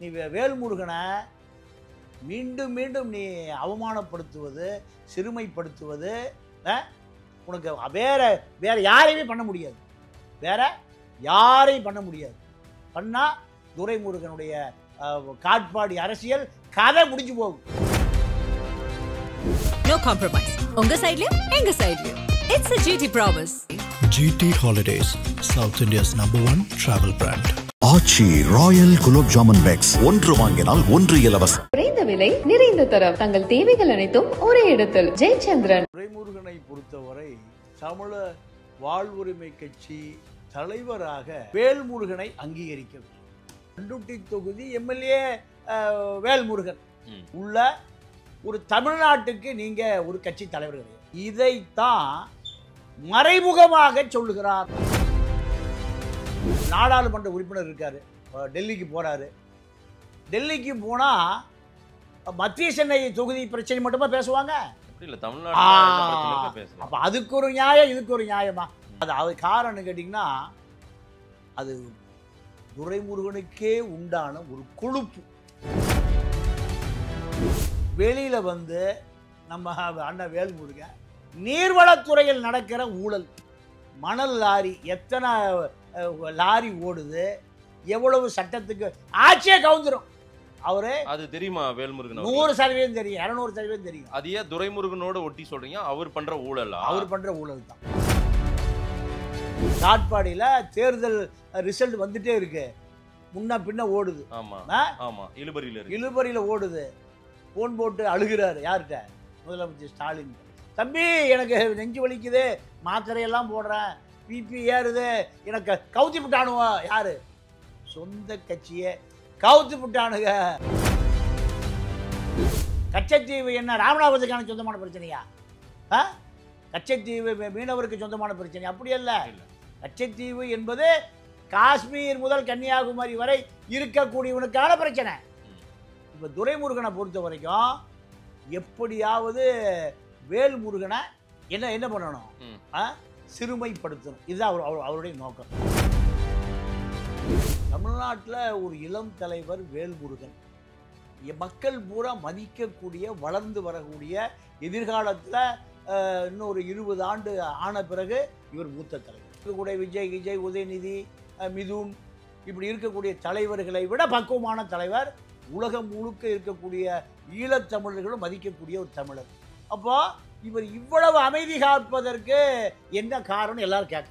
நீ வேல்முருகனை மீண்டும் மீண்டும் நீ அவமானப்படுத்துவது, சிறுமைப்படுத்துவது உனக்கு வேற யாரையுமே பண்ண முடியாது. வேற யாரையும் பண்ண முடியாது. பண்ணா துரைமுருகனுடைய காட்பாடி அரசியல் கதை முடிஞ்சு போகும். No compromise. உங்க சைடுலயும் எங்க சைடுலயும். It's a GT promise. GT Holidays, South India's #1 travel brand. Aachi Royal gulab jamun packs ஒன்று வாங்கினால் ஒன்று இலவசம். குறைந்த விலை நிறைந்த தரம், தங்கள் தேவைகள் அனைத்தும் ஒரே இடத்தில். ஜெயச்சந்திரன். துரைமுருகனை பொறுத்தவரை தமிழ வாழ்வுரிமை கட்சி தலைவராக வேல்முருகனை அங்கீகரிக்கிறது. பண்ருட்டி தொகுதி எம்எல்ஏ வேல்முருகன் உள்ள ஒரு தமிழ்நாட்டுக்கு நீங்க ஒரு கட்சி தலைவர் கிடையாது. இதைத்தான் மறைமுகமாக சொல்லுகிறார். நாடாளுமன்ற உறுப்பினர் இருக்காரு, டெல்லிக்கு போறாரு. டெல்லிக்கு போனா மத்திய சென்னை தொகுதி பிரச்சனை மட்டுமா பேசுவாங்க? அப்ப அதுக்கு ஒரு நியாயம், இதுக்கு ஒரு நியாயமா? அது காரணம் கேட்டீங்கன்னா அது துரைமுருகனுக்கே உண்டான ஒரு கொழுப்பு. வெளியில வந்து நம்ம அண்ணன் வேல்முருகன் நீர்வளத்துறையில் நடக்கிற ஊழல், மணல் லாரி எத்தனை லாரி ஓடுது, எவ்வளவு சட்டத்துக்கு ஆட்சியே கவுந்துரும். அவரு அது தெரியுமா? வேல்முருகன் 100% தெரியும், 200% தெரியும். அது ஏன் துரைமுருகனோட ஒட்டி சொல்றீங்க? அவர் பண்ற ஊழல், அவர் பண்ற ஊழல் தான். காட்பாடியில தேர்தல் ரிசல்ட் வந்துட்டே இருக்கு, முன்ன பின்ன ஓடுது. இழுபறியில ஓடுது. போன் போட்டு அழுகிறாரு. யார்கிட்ட? முதலமைச்சர் ஸ்டாலின். தம்பி, எனக்கு நெஞ்சு வலிக்குது, மாத்திரையெல்லாம் போடுறேன், பிபி ஏறுது, எனக்கு கவுத்தி விட்டானுவா. யாரு? சொந்த கட்சியே கவுத்தி விட்டானுங்க. கச்சத்தீவு என்ன ராமநாதபுரத்துக்கான சொந்தமான பிரச்சனையா? கச்சத்தீவு மீனவருக்கு சொந்தமான பிரச்சனை? அப்படி அல்ல. கச்சத்தீவு என்பது காஷ்மீர் முதல் கன்னியாகுமரி வரை இருக்கக்கூடியவனுக்கான பிரச்சனை. இப்போ துரைமுருகனை பொறுத்த வரைக்கும் எப்படியாவது வேல்முருகனை என்ன பண்ணணும்? சிறுமைப்படுத்தணும். இதுதான் அவருடைய நோக்கம். தமிழ்நாட்டில் ஒரு இளம் தலைவர் வேல்முருகன், மக்கள் பூரா மதிக்கக்கூடிய, வளர்ந்து வரக்கூடிய, எதிர்காலத்தில் இன்னொரு 20 ஆண்டு ஆன பிறகு இவர் மூத்த தலைவர். கூட விஜய், உதயநிதி, மிதுன் இப்படி இருக்கக்கூடிய தலைவர்களை விட பக்குவமான தலைவர். உலகம் முழுக்க இருக்கக்கூடிய ஈழத்தமிழர்களும் மதிக்கக்கூடிய ஒரு தமிழர். அப்போ இவர் இவ்வளவு அமைதி காப்பதற்கு என்ன காரணம் எல்லாரும் கேட்க.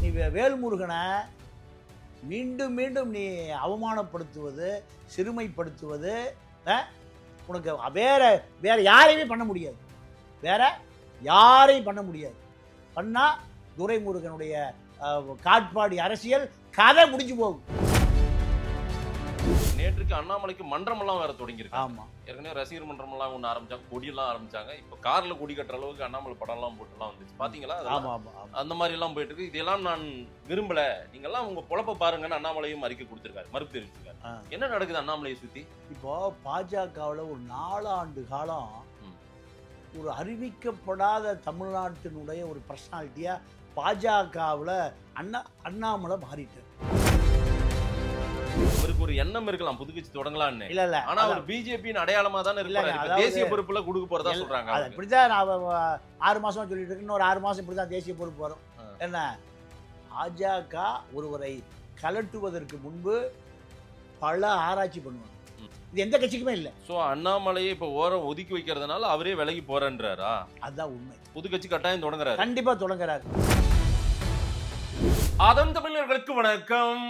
நீ வேல்முருகனை மீண்டும் மீண்டும் நீ அவமானப்படுத்துவது, சிறுமைப்படுத்துவது உனக்கு வேற யாரையுமே பண்ண முடியாது. வேற யாரையும் பண்ண முடியாது. பண்ணா துரைமுருகனுடைய காட்பாடி அரசியல் கதை முடிஞ்சு போகும். நேற்றுக்கு அண்ணாமலைக்கு மன்றம் எல்லாம் வேற தொடங்கியிருக்கு. ஆமா, ஏற்கனவே ரசிகர் மன்றம் எல்லாம் ஒண்ணு ஆரம்பிச்சாங்க, கொடியெல்லாம் ஆரம்பிச்சாங்க. இப்ப கார்ல கொடி கட்டுற அளவுக்கு அண்ணாமலை படம் எல்லாம் போட்டு எல்லாம் வந்துச்சு. பாத்தீங்களா? அந்த மாதிரி எல்லாம் போயிட்டு இருக்கு. இதெல்லாம் நான் விரும்பல, நீங்க எல்லாம் உங்க பொழப்ப பாருங்கன்னு அண்ணாமலையும் அறிக்கை கொடுத்திருக்காரு, மறுப்பு தெரிவிச்சிருக்காரு. என்ன நடக்குது அண்ணாமலையை சுத்தி? இப்போ பாஜகவுல ஒரு 4 ஆண்டு காலம் ஒரு அறிவிக்கப்படாத தமிழ்நாட்டினுடைய ஒரு பர்சனாலிட்டியா பாஜகவுல அண்ணாமலை மாறிட்டார். அவருக்கு ஒரு எண்ணம் இருக்கலாம், புதுக்கட்சி தொடங்கலாம்னு. இல்ல, ஆனா அவர் பிஜேபியின் அடையாளமா தானே இருக்காரு. தேசிய பொறுப்புல கொடுக்க போறதா சொல்றாங்க. இப்படிதான் 6 மாசமா சொல்லிட்டு இருக்கு. இன்னொரு 6 மாசம் இப்படிதான் தேசிய பொறுப்பு வரும். என்ன, பாஜக ஒருவரை கலட்டுவதற்கு முன்பு பல ஆராய்ச்சி பண்ணுவாங்க. இது எந்த கட்சிக்குமே இல்ல. சோ அண்ணாமலையை இப்ப ஓரம் ஒதுக்கி வைக்கிறதுனால அவரே விலகி போறேன்றாரா? அதான் உண்மை. புதுக்கட்சி கட்டாயம் தொடங்குறாரு, கண்டிப்பா தொடங்குறாரு. அதன் தமிழர்களுக்கு வணக்கம்.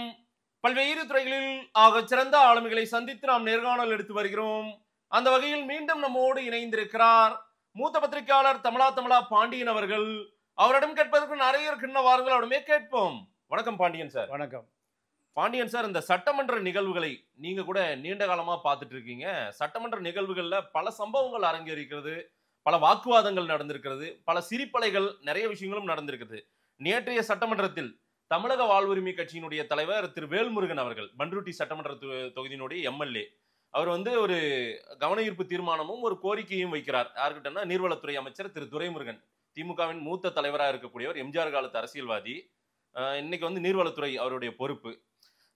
பல்வேறு துறைகளில் ஆக சிறந்த ஆளுமைகளை சந்தித்து நாம் நேர்காணல் எடுத்து வருகிறோம். அந்த வகையில் மீண்டும் நம்மோடு இணைந்திருக்கிறார் மூத்த பத்திரிகையாளர் தமிழா பாண்டியன் அவர்கள். அவரிடம் கேட்பதற்கு நிறைய இருக்கின்ற வாரங்கள் அவருமே கேட்போம். வணக்கம் பாண்டியன் சார். வணக்கம் பாண்டியன் சார். இந்த சட்டமன்ற நிகழ்வுகளை நீங்க கூட நீண்ட காலமா பார்த்துட்டு இருக்கீங்க. சட்டமன்ற நிகழ்வுகள்ல பல சம்பவங்கள் அரங்கேறிக்கிறது, பல வாக்குவாதங்கள் நடந்திருக்கிறது, பல சிரிப்பலைகள், நிறைய விஷயங்களும் நடந்திருக்கிறது. நேற்றைய சட்டமன்றத்தில் தமிழக வாழ்வுரிமை கட்சியினுடைய தலைவர் திரு வேல்முருகன் அவர்கள், பண்ருட்டி சட்டமன்ற தொகுதியினுடைய எம்எல்ஏ, அவர் ஒரு கவன ஈர்ப்பு தீர்மானமும் ஒரு கோரிக்கையும் வைக்கிறார். யாருக்கிட்டனா நீர்வளத்துறை அமைச்சர் திரு துரைமுருகன், திமுகவின் மூத்த தலைவராக இருக்கக்கூடியவர், எம்ஜிஆர் காலத்து அரசியல்வாதி. இன்னைக்கு நீர்வளத்துறை அவருடைய பொறுப்பு.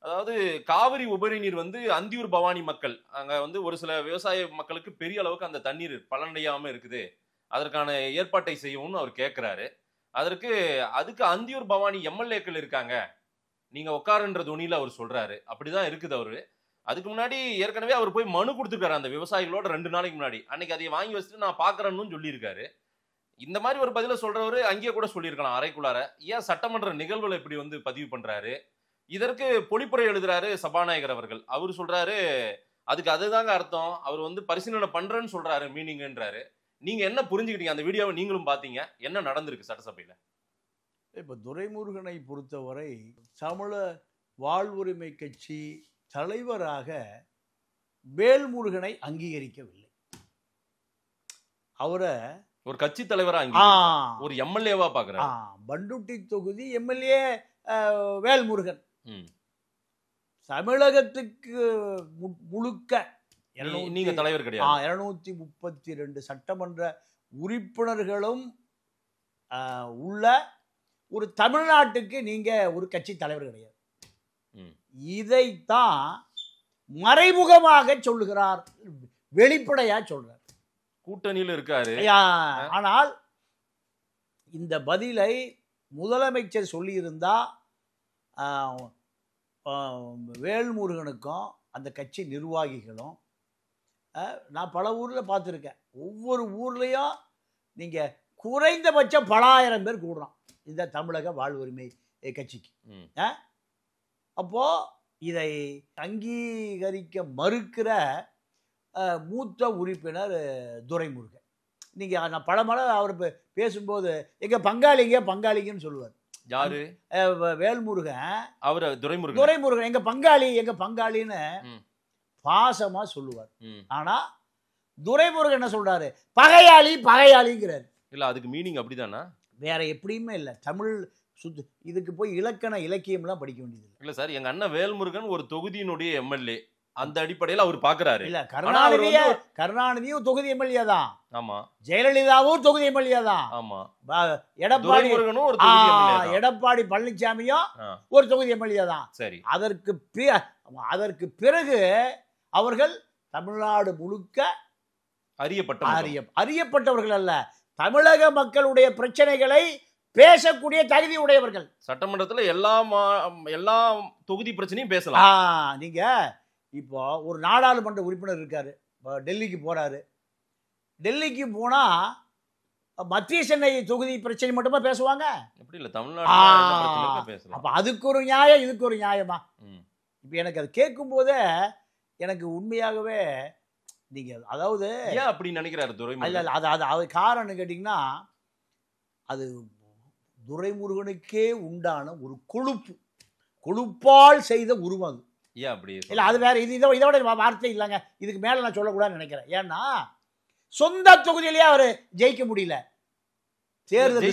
அதாவது காவிரி உபரி நீர் வந்து அந்தியூர் பவானி மக்கள் அங்க வந்து ஒரு சில விவசாய மக்களுக்கு பெரிய அளவுக்கு அந்த தண்ணீர் பலனடையாம இருக்குது, அதற்கான ஏற்பாட்டை செய்யணும்னு அவர் கேட்கிறாரு. அதுக்கு அந்தியூர் பவானி எம்எல்ஏக்கள் இருக்காங்க, நீங்க உட்காருன்ற துணியில அவர் சொல்றாரு. அப்படிதான் இருக்குது அவரு. அதுக்கு முன்னாடி ஏற்கனவே அவர் போய் மனு கொடுத்துருக்காரு அந்த விவசாயிகளோட 2 நாளைக்கு முன்னாடி. அன்னைக்கு அதை வாங்கி வச்சுட்டு நான் பாக்குறேன்னு சொல்லியிருக்காரு. இந்த மாதிரி ஒரு பதில சொல்றவரு அங்கேயே கூட சொல்லியிருக்கலாம் அறைக்குள்ளார. ஏன் சட்டமன்ற நிகழ்வுகளை இப்படி வந்து பதிவு பண்றாரு? இதற்கு பொழிப்புரை எழுதுறாரு சபாநாயகர் அவர்கள். அவர் சொல்றாரு அதுக்கு அதுதாங்க அர்த்தம், அவர் வந்து பரிசீலனை பண்றேன்னு சொல்றாரு மீனிங்ன்றாரு. நீங்க என்ன புரிஞ்சுக்கிட்டீங்க? அந்த வீடியோவை நீங்களும் பாத்தீங்க, என்ன நடந்திருக்கு சட்டசபையில? இப்போ துரைமுருகனை பொறுத்தவரை தமிழ வாழ்வுரிமை கட்சி தலைவராக வேல்முருகனை அங்கீகரிக்கவில்லை. அவரை ஒரு கட்சி தலைவரா ஒரு எம்எல்ஏவா பாக்குறாரு. பண்டுட்டி தொகுதி எம்எல்ஏ வேல்முருகன் தமிழகத்துக்கு முழுக்க நீங்க தலைவர் கிடையாது. 232 சட்டமன்ற உறுப்பினர்களும் உள்ள ஒரு தமிழ்நாட்டுக்கு நீங்க ஒரு கட்சி தலைவர் கிடையாது. இதைத்தான் மறைமுகமாக சொல்லுகிறார், வெளிப்படையா சொல்றார். கூட்டணியில் இருக்காரு. ஆனால் இந்த பதிலை முதலமைச்சர் சொல்லியிருந்தா வேல்முருகனுக்கும் அந்த கட்சி நிர்வாகிகளும், நான் பல ஊரில் பார்த்துருக்கேன், ஒவ்வொரு ஊர்லேயும் நீங்கள் குறைந்தபட்சம் பல ஆயிரம் பேர் கூடுறான் இந்த தமிழக வாழ்வுரிமை கட்சிக்கு. அப்போது இதை அங்கீகரிக்க மறுக்கிற மூத்த உறுப்பினர் துரைமுருகன். நீங்கள் நான் பல அவர் பேசும்போது எங்கள் பங்காளிங்கன்னு சொல்லுவார். யாரு? வேல்முருகன். அவர் துரைமுருகன் எங்க பங்காளின்னு பாசமா சொல்லுவார். ஆனா துரைமுருகன் என்ன சொல்றாரு? பகையாளிங்கிறாரு. இல்ல அதுக்கு மீனிங் அப்படிதானா? வேற எப்படியுமே இல்ல. தமிழ் இதுக்கு போய் இலக்கண இலக்கியம்லாம் படிக்க வேண்டியது இல்லை. இல்ல சார், எங்க அண்ணன் வேல்முருகன் ஒரு தொகுதியினுடைய எம்எல்ஏ, அந்த அடிப்படையில் அவர் பாக்குறாரு. இல்ல கருணாநிதியும் தொகுதி எம்எல்ஏ தான். ஆமா. ஜெயலலிதாவும் தொகுதி எம்எல்ஏ தான். ஆமா. எடப்பாடி பழனிசாமியும் ஒரு தொகுதி எம்எல்ஏ தான். சரி. அதற்கு பிறகு அவர்கள் தமிழ்நாடு முழுக்க அறியப்பட்டவர்கள் அல்ல, தமிழக மக்களுடைய பிரச்சனைகளை பேசக்கூடிய தகுதி உடையவர்கள். சட்டமன்றத்தில் எல்லா தொகுதி பிரச்சனையும் பேசலாம். நீங்க இப்போ ஒரு நாடாளுமன்ற உறுப்பினர் இருக்காரு, டெல்லிக்கு போறாரு. டெல்லிக்கு போனா மத்திய சென்னை தொகுதி பிரச்சனை மட்டுமா பேசுவாங்க? எப்படி இல்ல, தமிழ்நாடு பேசலாம். அப்ப அதுக்கு ஒரு நியாயம், இதுக்கு ஒரு நியாயமா? இப்ப எனக்கு அது கேட்கும் போதே எனக்கு உண்மையாகவே நீங்க அதாவது ஏன் அப்படி நினைக்கிறாரு துரைமுருகன்? இல்ல அது காரணம் கேட்டீங்கன்னா, அது துரைமுருகனுக்கே உண்டான ஒரு கொழுப்பால் செய்த உருவம். ஏன் அப்படி? இல்ல அது வேற, இதோட வார்த்தை இல்லைங்க, இதுக்கு மேல நான் சொல்லக்கூடாதுன்னு நினைக்கிறேன். ஏன்னா சொந்த தொகுதியிலேயே அவர் ஜெயிக்க முடியல. தேர்தல்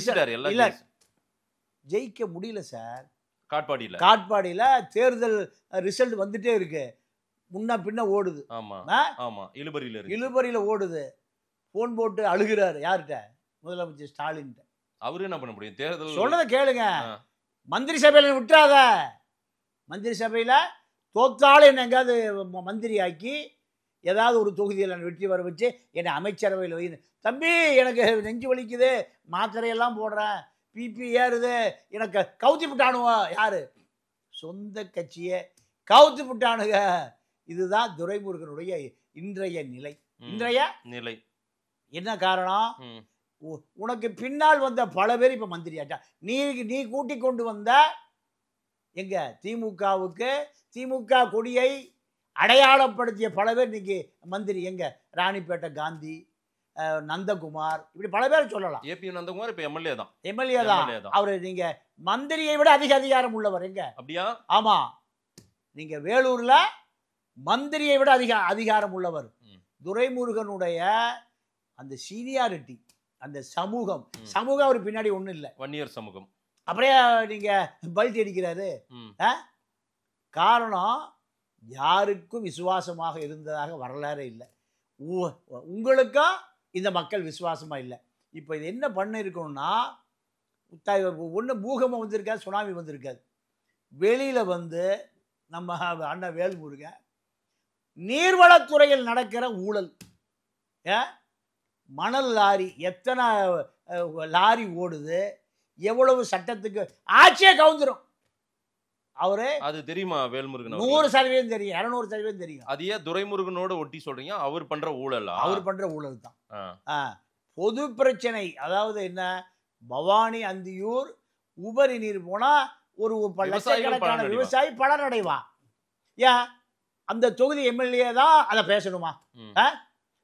ஜெயிக்க முடியல சார். காட்பாடியில தேர்தல் ரிசல்ட் வந்துட்டே இருக்கு, முன்ன பின்ன ஓடுது. இழுபறியில ஓடுது. போன் போட்டு அழுகிறாரு. யார்கிட்ட? முதலமைச்சர் ஸ்டாலின். அவரு என்ன பண்ண முடியும்? தேர்தல் சொல்றத கேளுங்க. மந்திரி சபையில விட்டுறாத, மந்திரி சபையில தோத்தாலும் என்ன எங்காவது மந்திரி ஆக்கி ஏதாவது ஒரு தொகுதியில் வெற்றி வர வச்சு என்னை அமைச்சரவையில் வை. தம்பி எனக்கு நெஞ்சு வலிக்குது, மாத்திரையெல்லாம் போடுறேன், பிபி ஏறுது, எனக்கு கவுத்தி விட்டானுவா. யாரு? சொந்த கட்சியை கவுத்தி விட்டானுங்க. இதுதான் துரைமுருகனுடைய இன்றைய நிலை. என்ன காரணம்? உனக்கு பின்னால் வந்த பல பேர் இப்ப மந்திரி ஆட்டா. நீ கூட்டி கொண்டு வந்த எங்க திமுக கொடியை அடையாளப்படுத்திய பல பேர் இன்னைக்கு மந்திரி. எங்க? ராணிப்பேட்டை காந்தி, நந்தகுமார், இப்படி பல பேர் சொல்லலாம். ஏபி நந்தகுமார் இப்ப எம்எல்ஏ தான். அவரு நீங்க மந்திரியை விட அதிக அதிகாரம் உள்ளவர். எங்க? அப்படியா? ஆமா, நீங்க வேலூர்ல மந்திரியை விட அதிக அதிகாரம் உள்ளவர். துரைமுருகனுடைய அந்த சீனியாரிட்டி, அந்த சமூகம் அவர் பின்னாடி ஒண்ணும் இல்லை, வன்னியர் சமூகம். அப்படியே நீங்க பல்ட்டி அடிக்கிறாரு. காரணம், யாருக்கும் விசுவாசமாக இருந்ததாக வரலாறே இல்லை. உங்களுக்கும் இந்த மக்கள் விசுவாசமா இல்லை. இப்போ இது என்ன பண்ண இருக்கணும்னா, ஒன்று பூகம்பம் வந்திருக்காது, சுனாமி வந்திருக்காது, வெளியில வந்து நம்ம அண்ணன் வேல்முருகன் நீர்வளத்துறையில் நடக்கிற ஊழல், மணல் லாரி எத்தனை லாரி ஓடுது, எவ்வளவு சட்டத்துக்கு ஆட்சியே கவுந்துரும். அவரு அது தெரியுமா வேல்முருகன்? 100% தெரியும், 200% தெரியும். அது ஏன் துரைமுருகனோட ஒட்டி சொல்றீங்க? அவர் பண்ற ஊழலா? அவர் பண்ற ஊழல் தான். பொது பிரச்சனை, அதாவது என்ன, பவானி அந்தியூர் உபரி நீர் போனா ஒரு லட்சக்கணக்கான விவசாயி பலனடைவா. ஏன் அந்த தொகுதி எம்எல்ஏ தான் அதை பேசணுமா?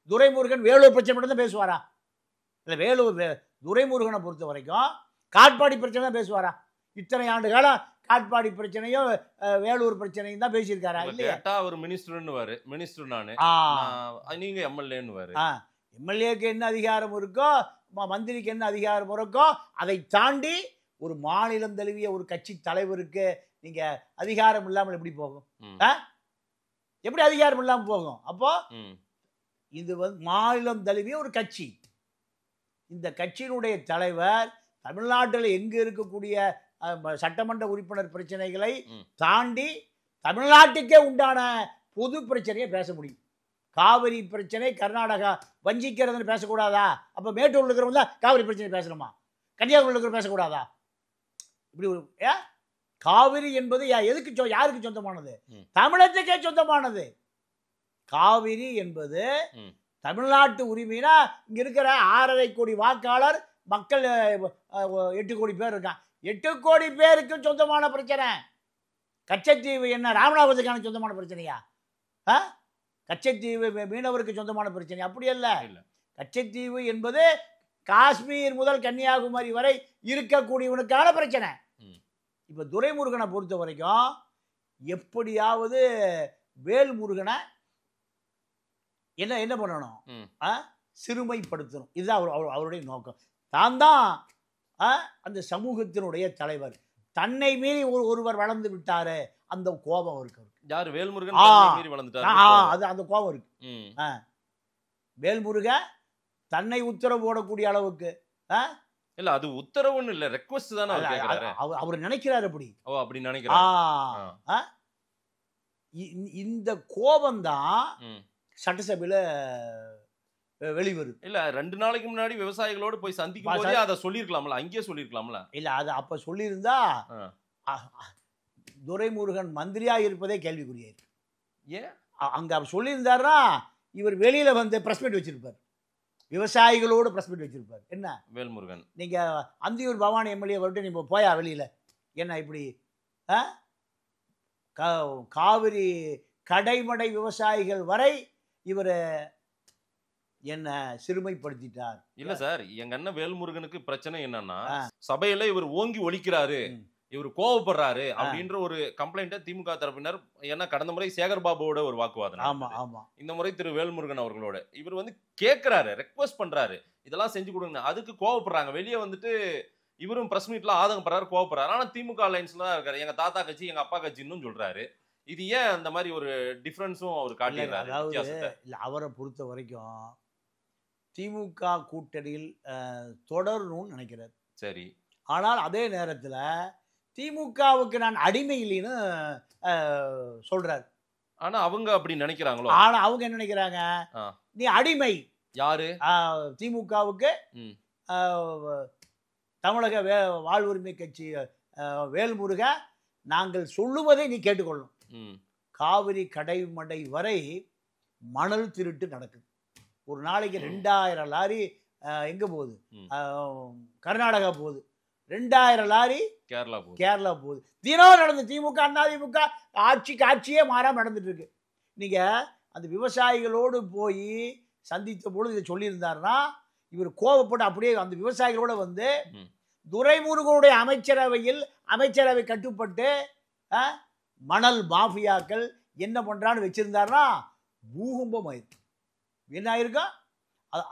துரைமுருகன் வேலூர் பிரச்சனை மட்டும் தான் பேசுவாரா? இல்லை, வேலூர் துரைமுருகனை பொறுத்த வரைக்கும் காட்பாடி பிரச்சனை தான் பேசுவாரா? இத்தனை ஆண்டு காலம் காட்பாடி பிரச்சனையும் வேலூர் பிரச்சனையும் தான் பேசியிருக்காரா? இல்லையா? அவர் மினிஸ்டர்னுவாரு, மினிஸ்டர் நானு, நீங்க எம்எல்ஏன்னுவாரு. எம்எல்ஏக்கு என்ன அதிகாரம் இருக்கோ, மந்திரிக்கு என்ன அதிகாரம் இருக்கோ, அதை தாண்டி ஒரு மாநிலம் தழுவிய ஒரு கட்சி தலைவருக்கு நீங்க அதிகாரம் இல்லாமல் எப்படி போகும்? எப்படி அதிகாரம் இல்லாமல் போகும்? அப்போ இது மாநிலம் தழுவிய ஒரு கட்சி. இந்த கட்சியினுடைய தலைவர் தமிழ்நாட்டில் எங்க இருக்கக்கூடிய சட்டமன்ற உறுப்பினர் பிரச்சனைகளை தாண்டி தமிழ்நாட்டுக்கே உண்டான பொது பிரச்சனையை பேச முடியும். காவிரி பிரச்சனை கர்நாடகா வஞ்சிக்கிறதுன்னு பேசக்கூடாதா? அப்ப மேட்டூர்ல இருக்கிறவங்க தான் காவிரி பிரச்சனை பேசணுமா? கன்னியாகுமரியில் இருக்கிற பேசக்கூடாதா? இப்படி ஒரு காவிரி என்பது எதுக்கு யாருக்கு சொந்தமானது? தமிழகத்துக்கே சொந்தமானது. காவிரி என்பது தமிழ்நாட்டு உரிமைனா இங்க இருக்கிற 6.5 கோடி வாக்காளர் மக்கள் 8 கோடி பேர் இருக்கான். 8 கோடி பேருக்கு சொந்தமான பிரச்சனை. கச்சத்தீவு என்ன ராமநாதபுரத்துக்கான சொந்தமான பிரச்சனையா? கச்சத்தீவு மீனவருக்கு சொந்தமான பிரச்சனை? அப்படி அல்ல. கச்சத்தீவு என்பது காஷ்மீர் முதல் கன்னியாகுமரி வரை இருக்கக்கூடியவனுக்கான பிரச்சனை. இப்ப துரைமுருகனை பொறுத்த வரைக்கும் எப்படியாவது வேல்முருகனை என்ன பண்ணணும்? சிறுமைப்படுத்தணும். இதுதான் அவருடைய நோக்கம். தான் அந்த சமூகத்தினுடைய தலைவர். தன்னை மீறி ஒருவர் வளர்ந்து விட்டாரு, அந்த கோபம் இருக்கு. யாரு? வேல்முருகன் அது அந்த கோபம் இருக்கு. வேல்முருகன் தன்னை உத்தரவு போடக்கூடிய அளவுக்கு இல்ல, அது உத்தரவுன்னு இல்ல, ரெக்வெஸ்ட் தானே அவர் கேக்குறாரு. அவர் நினைக்கிறாரு அப்படி. அப்படி நினைக்கிறாரு. இந்த கோபம் தான் சட்டசபையில வெளிவருது. இல்ல, 2 நாளைக்கு முன்னாடி விவசாயிகளோடு போய் சந்திக்கும் போதே அதை சொல்லிருக்கலாம்ல, அங்கேயே சொல்லிருக்கலாம்ல. இல்ல, அது அப்ப சொல்லியிருந்தா துரைமுருகன் மந்திரியா இருப்பதே கேள்விக்குரியாயிருக்கு. ஏன் அங்க சொல்லியிருந்தாருன்னா இவர் வெளியில வந்து பிரஸ் மீட் வச்சிருப்பார், விவசாயிகளோடு பிரஸ் மீட் வச்சிருப்பார். என்ன வேல்முருகன், நீங்க அந்தியூர் பவானி எம்எல்ஏ வரட்டு நீங்க போயா வெளியில, என்ன இப்படி காவிரி கடைமடை விவசாயிகள் வரை இவர் என்ன சிறுமைப்படுத்திட்டார். இல்ல சார், எங்க அண்ணன் வேல்முருகனுக்கு பிரச்சனை என்னன்னா, சபையில இவர் ஓங்கி ஒலிக்கிறாரு, இவர் கோவப்படுறாரு அப்படின்ற ஒரு கம்ப்ளைண்ட்டை திமுக தரப்பினர், ஏன்னா கடந்த முறை சேகர்பாபுவோட ஒரு வாக்குவாதம், ஆமா இந்த முறை திரு வேல்முருகன் அவர்களோட இவர் வந்து கேட்கிறாரு, ரெக்வெஸ்ட் பண்றாரு, இதெல்லாம் செஞ்சு கொடுங்க. அதுக்கு கோவப்படுறாங்க. வெளியே வந்துட்டு இவரும் பிரஸ் மீட்ல ஆதங்கப்படுறாரு, கோவப்படுறாரு. ஆனா திமுக அலைன்ஸ்ல தான் இருக்காரு, எங்க தாத்தா கட்சி எங்க அப்பா கட்சின்னு சொல்றாரு. இது ஏன் அந்த மாதிரி ஒரு டிஃபரன்ஸும் அவர் காட்டிடுறாரு? இல்ல, அவரை பொறுத்த வரைக்கும் திமுக கூட்டணியில் தொடரணும்னு நினைக்கிறார். சரி, ஆனால் அதே நேரத்தில் திமுகவுக்கு நான் அடிமை இல்லைன்னு சொல்றாரு. ஆனா அவங்க அப்படி நினைக்கிறாங்களோ? ஆனா அவங்க என்ன நினைக்கிறாங்க, நீ அடிமை. யாரு? திமுகவுக்கு தமிழக வாழ்வுரிமை கட்சி வேல்முருக, நாங்கள் சொல்லுவதை நீ கேட்டுக்கொள்ளணும். காவிரி கடைமடை வரை மணல் திருட்டு நடக்குது. ஒரு நாளைக்கு 2000 லாரி எங்க போகுது? கர்நாடகா போகுது. 2000 லாரி கேரளா போகுது. தினம் நடந்து திமுக அதிமுக ஆட்சியே மாறாம நடந்துட்டு இருக்கு. நீங்க அந்த விவசாயிகளோடு போய் சந்தித்த பொழுது இதை சொல்லியிருந்தாருன்னா இவர் கோபப்பட்டு அப்படியே அந்த விவசாயிகளோட வந்து துரைமுருகனுடைய அமைச்சரவை கட்டுப்பட்டு மணல் மாஃபியாக்கள் என்ன பண்றான்னு வச்சிருந்தாருன்னா பூகம்பம் ஆயிருக்கு. என்ன ஆயிருக்கா?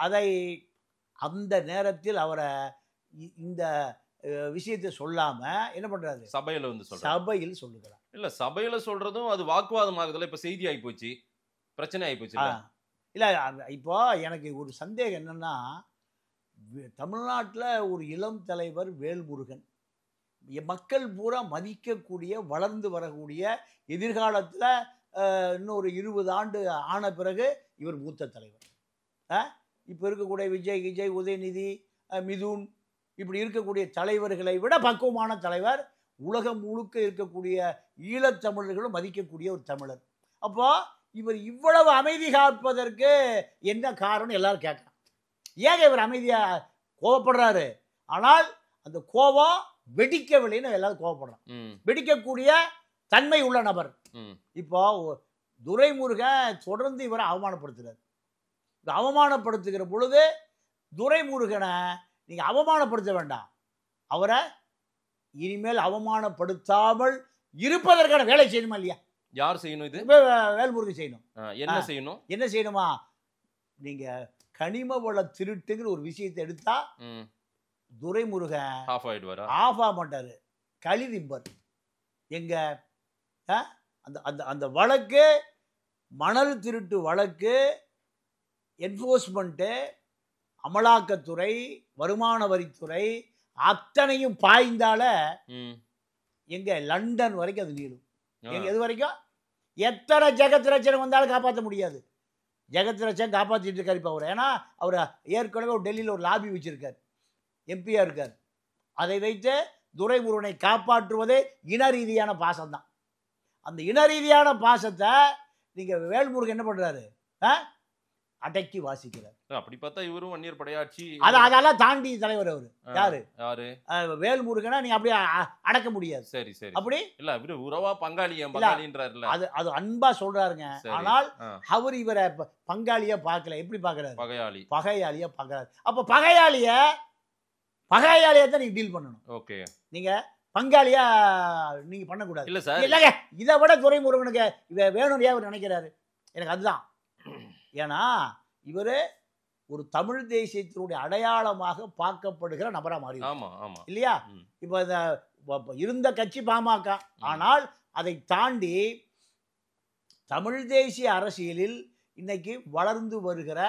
அதை அந்த நேரத்தில் அவரை இந்த விஷயத்தை சொல்லாம என்ன பண்றாரு, சபையில வந்து சபையில் சொல்லுகிறார். இல்ல, சபையில சொல்றதும் அது வாக்குவாதம் ஆகுதுல, இப்ப செய்தி ஆகி போச்சு, பிரச்சனை ஆகி போச்சு. இல்ல, இப்போ எனக்கு ஒரு சந்தேகம் என்னன்னா, தமிழ்நாட்டில் ஒரு இளம் தலைவர் வேல்முருகன் மக்கள் பூரா மதிக்கக்கூடிய வளர்ந்து வரக்கூடிய எதிர்காலத்தில் இன்னொரு 20 ஆண்டு ஆன பிறகு இவர் மூத்த தலைவர். இப்போ இருக்கக்கூடிய விஜய், உதயநிதி, மிதுன் இப்படி இருக்கக்கூடிய தலைவர்களை விட பக்குவமான தலைவர். உலகம் முழுக்க இருக்கக்கூடிய ஈழத்தமிழர்களும் மதிக்கக்கூடிய ஒரு தமிழர். அப்போ இவர் இவ்வளவு அமைதி காப்பதற்கு என்ன காரணம் எல்லாரும் கேட்கலாம். ஏங்க இவர் அமைதியாக கோவப்படுறாரு? ஆனால் அந்த கோபம் வெடிக்கவில்லைன்னு எல்லாரும் கோவப்படுறான். வெடிக்கக்கூடிய தன்மை உள்ள நபர். இப்போ துரைமுருகன் தொடர்ந்து இவரை அவமானப்படுத்துறாரு. அவமானப்படுத்துகிற பொழுது துரைமுருகனை நீங்க அவமானப்படுத்த வேண்டாம், அவரை இனிமேல் அவமானப்படுத்தாமல் இருப்பதற்கான வேலை செய்யணுமா இல்லையா? யார் செய்யணும்? இது வேல்முருகன் செய்யணும். என்ன செய்யணும்? என்ன செய்யணுமா? நீங்க கனிம வள திருட்டுங்கிற ஒரு விஷயத்தை எடுத்தா துரைமுருகன் ஆஃப் ஆயிடுவாரா? ஆஃப் ஆக மாட்டாரு, கழிதிம்பர். எங்க அந்த அந்த அந்த வழக்கு, மணல் திருட்டு வழக்கு, என்ஃபோர்ஸ்மெண்ட்டு, அமலாக்கத்துறை, வருமான வரித்துறை அத்தனையும் பாய்ந்தால எங்க லண்டன் வரைக்கும் அது நீளும். எங்க எது வரைக்கும்? எத்தனை ஜெகத் ரட்சன் வந்தாலும் காப்பாற்ற முடியாது. ஜெகத் ரட்சன் காப்பாற்றிட்டு இருக்காரு இப்போ அவர். ஏன்னா அவர் ஏற்கனவே ஒரு டெல்லியில் ஒரு லாபி வச்சிருக்கார், எம்பியா இருக்கார். அதை வைத்து துரைமுருகனை காப்பாற்றுவதே இன ரீதியான பாசம்தான். அந்த இன ரீதியான பாசத்தை நீங்க வேல்முருகன் என்ன பண்றாரு? அடக்கி வாசிக்கிறார். அப்படி பார்த்தா இவரும் வன்னியர் படையாட்சி அதெல்லாம் தாண்டி தலைவர் அவரு. யாரு? வேல்முருகனா நீ அப்படியே அடக்க முடியாது. சரி சரி. அப்படி இல்ல இவரு உறவா பங்காளின்றாருல, அது அன்பா சொல்றாருங்க. ஆனால் அவர் இவரை பங்காளியா பார்க்கல. எப்படி பார்க்கறாரு? பகையாளியா பார்க்கறாரு. அப்ப பகையாளியா தான் நீங்க டீல் பண்ணணும். ஓகே. நீங்க பங்காளியா நீங்க பண்ணக்கூடாது. இல்ல சார், இல்லங்க இதை விட துரைமுருகனுக்கு இவ வேணும்னு அவர் நினைக்கிறாரு. எனக்கு அதுதான். ஏன்னா இவரு ஒரு தமிழ் தேசியத்தினுடைய அடையாளமாக பார்க்கப்படுகிற நபரா மாறி இல்லையா? இப்ப இருந்த கட்சி பாமக, ஆனால் அதை தாண்டி தமிழ் தேசிய அரசியலில் இன்னைக்கு வளர்ந்து வருகிற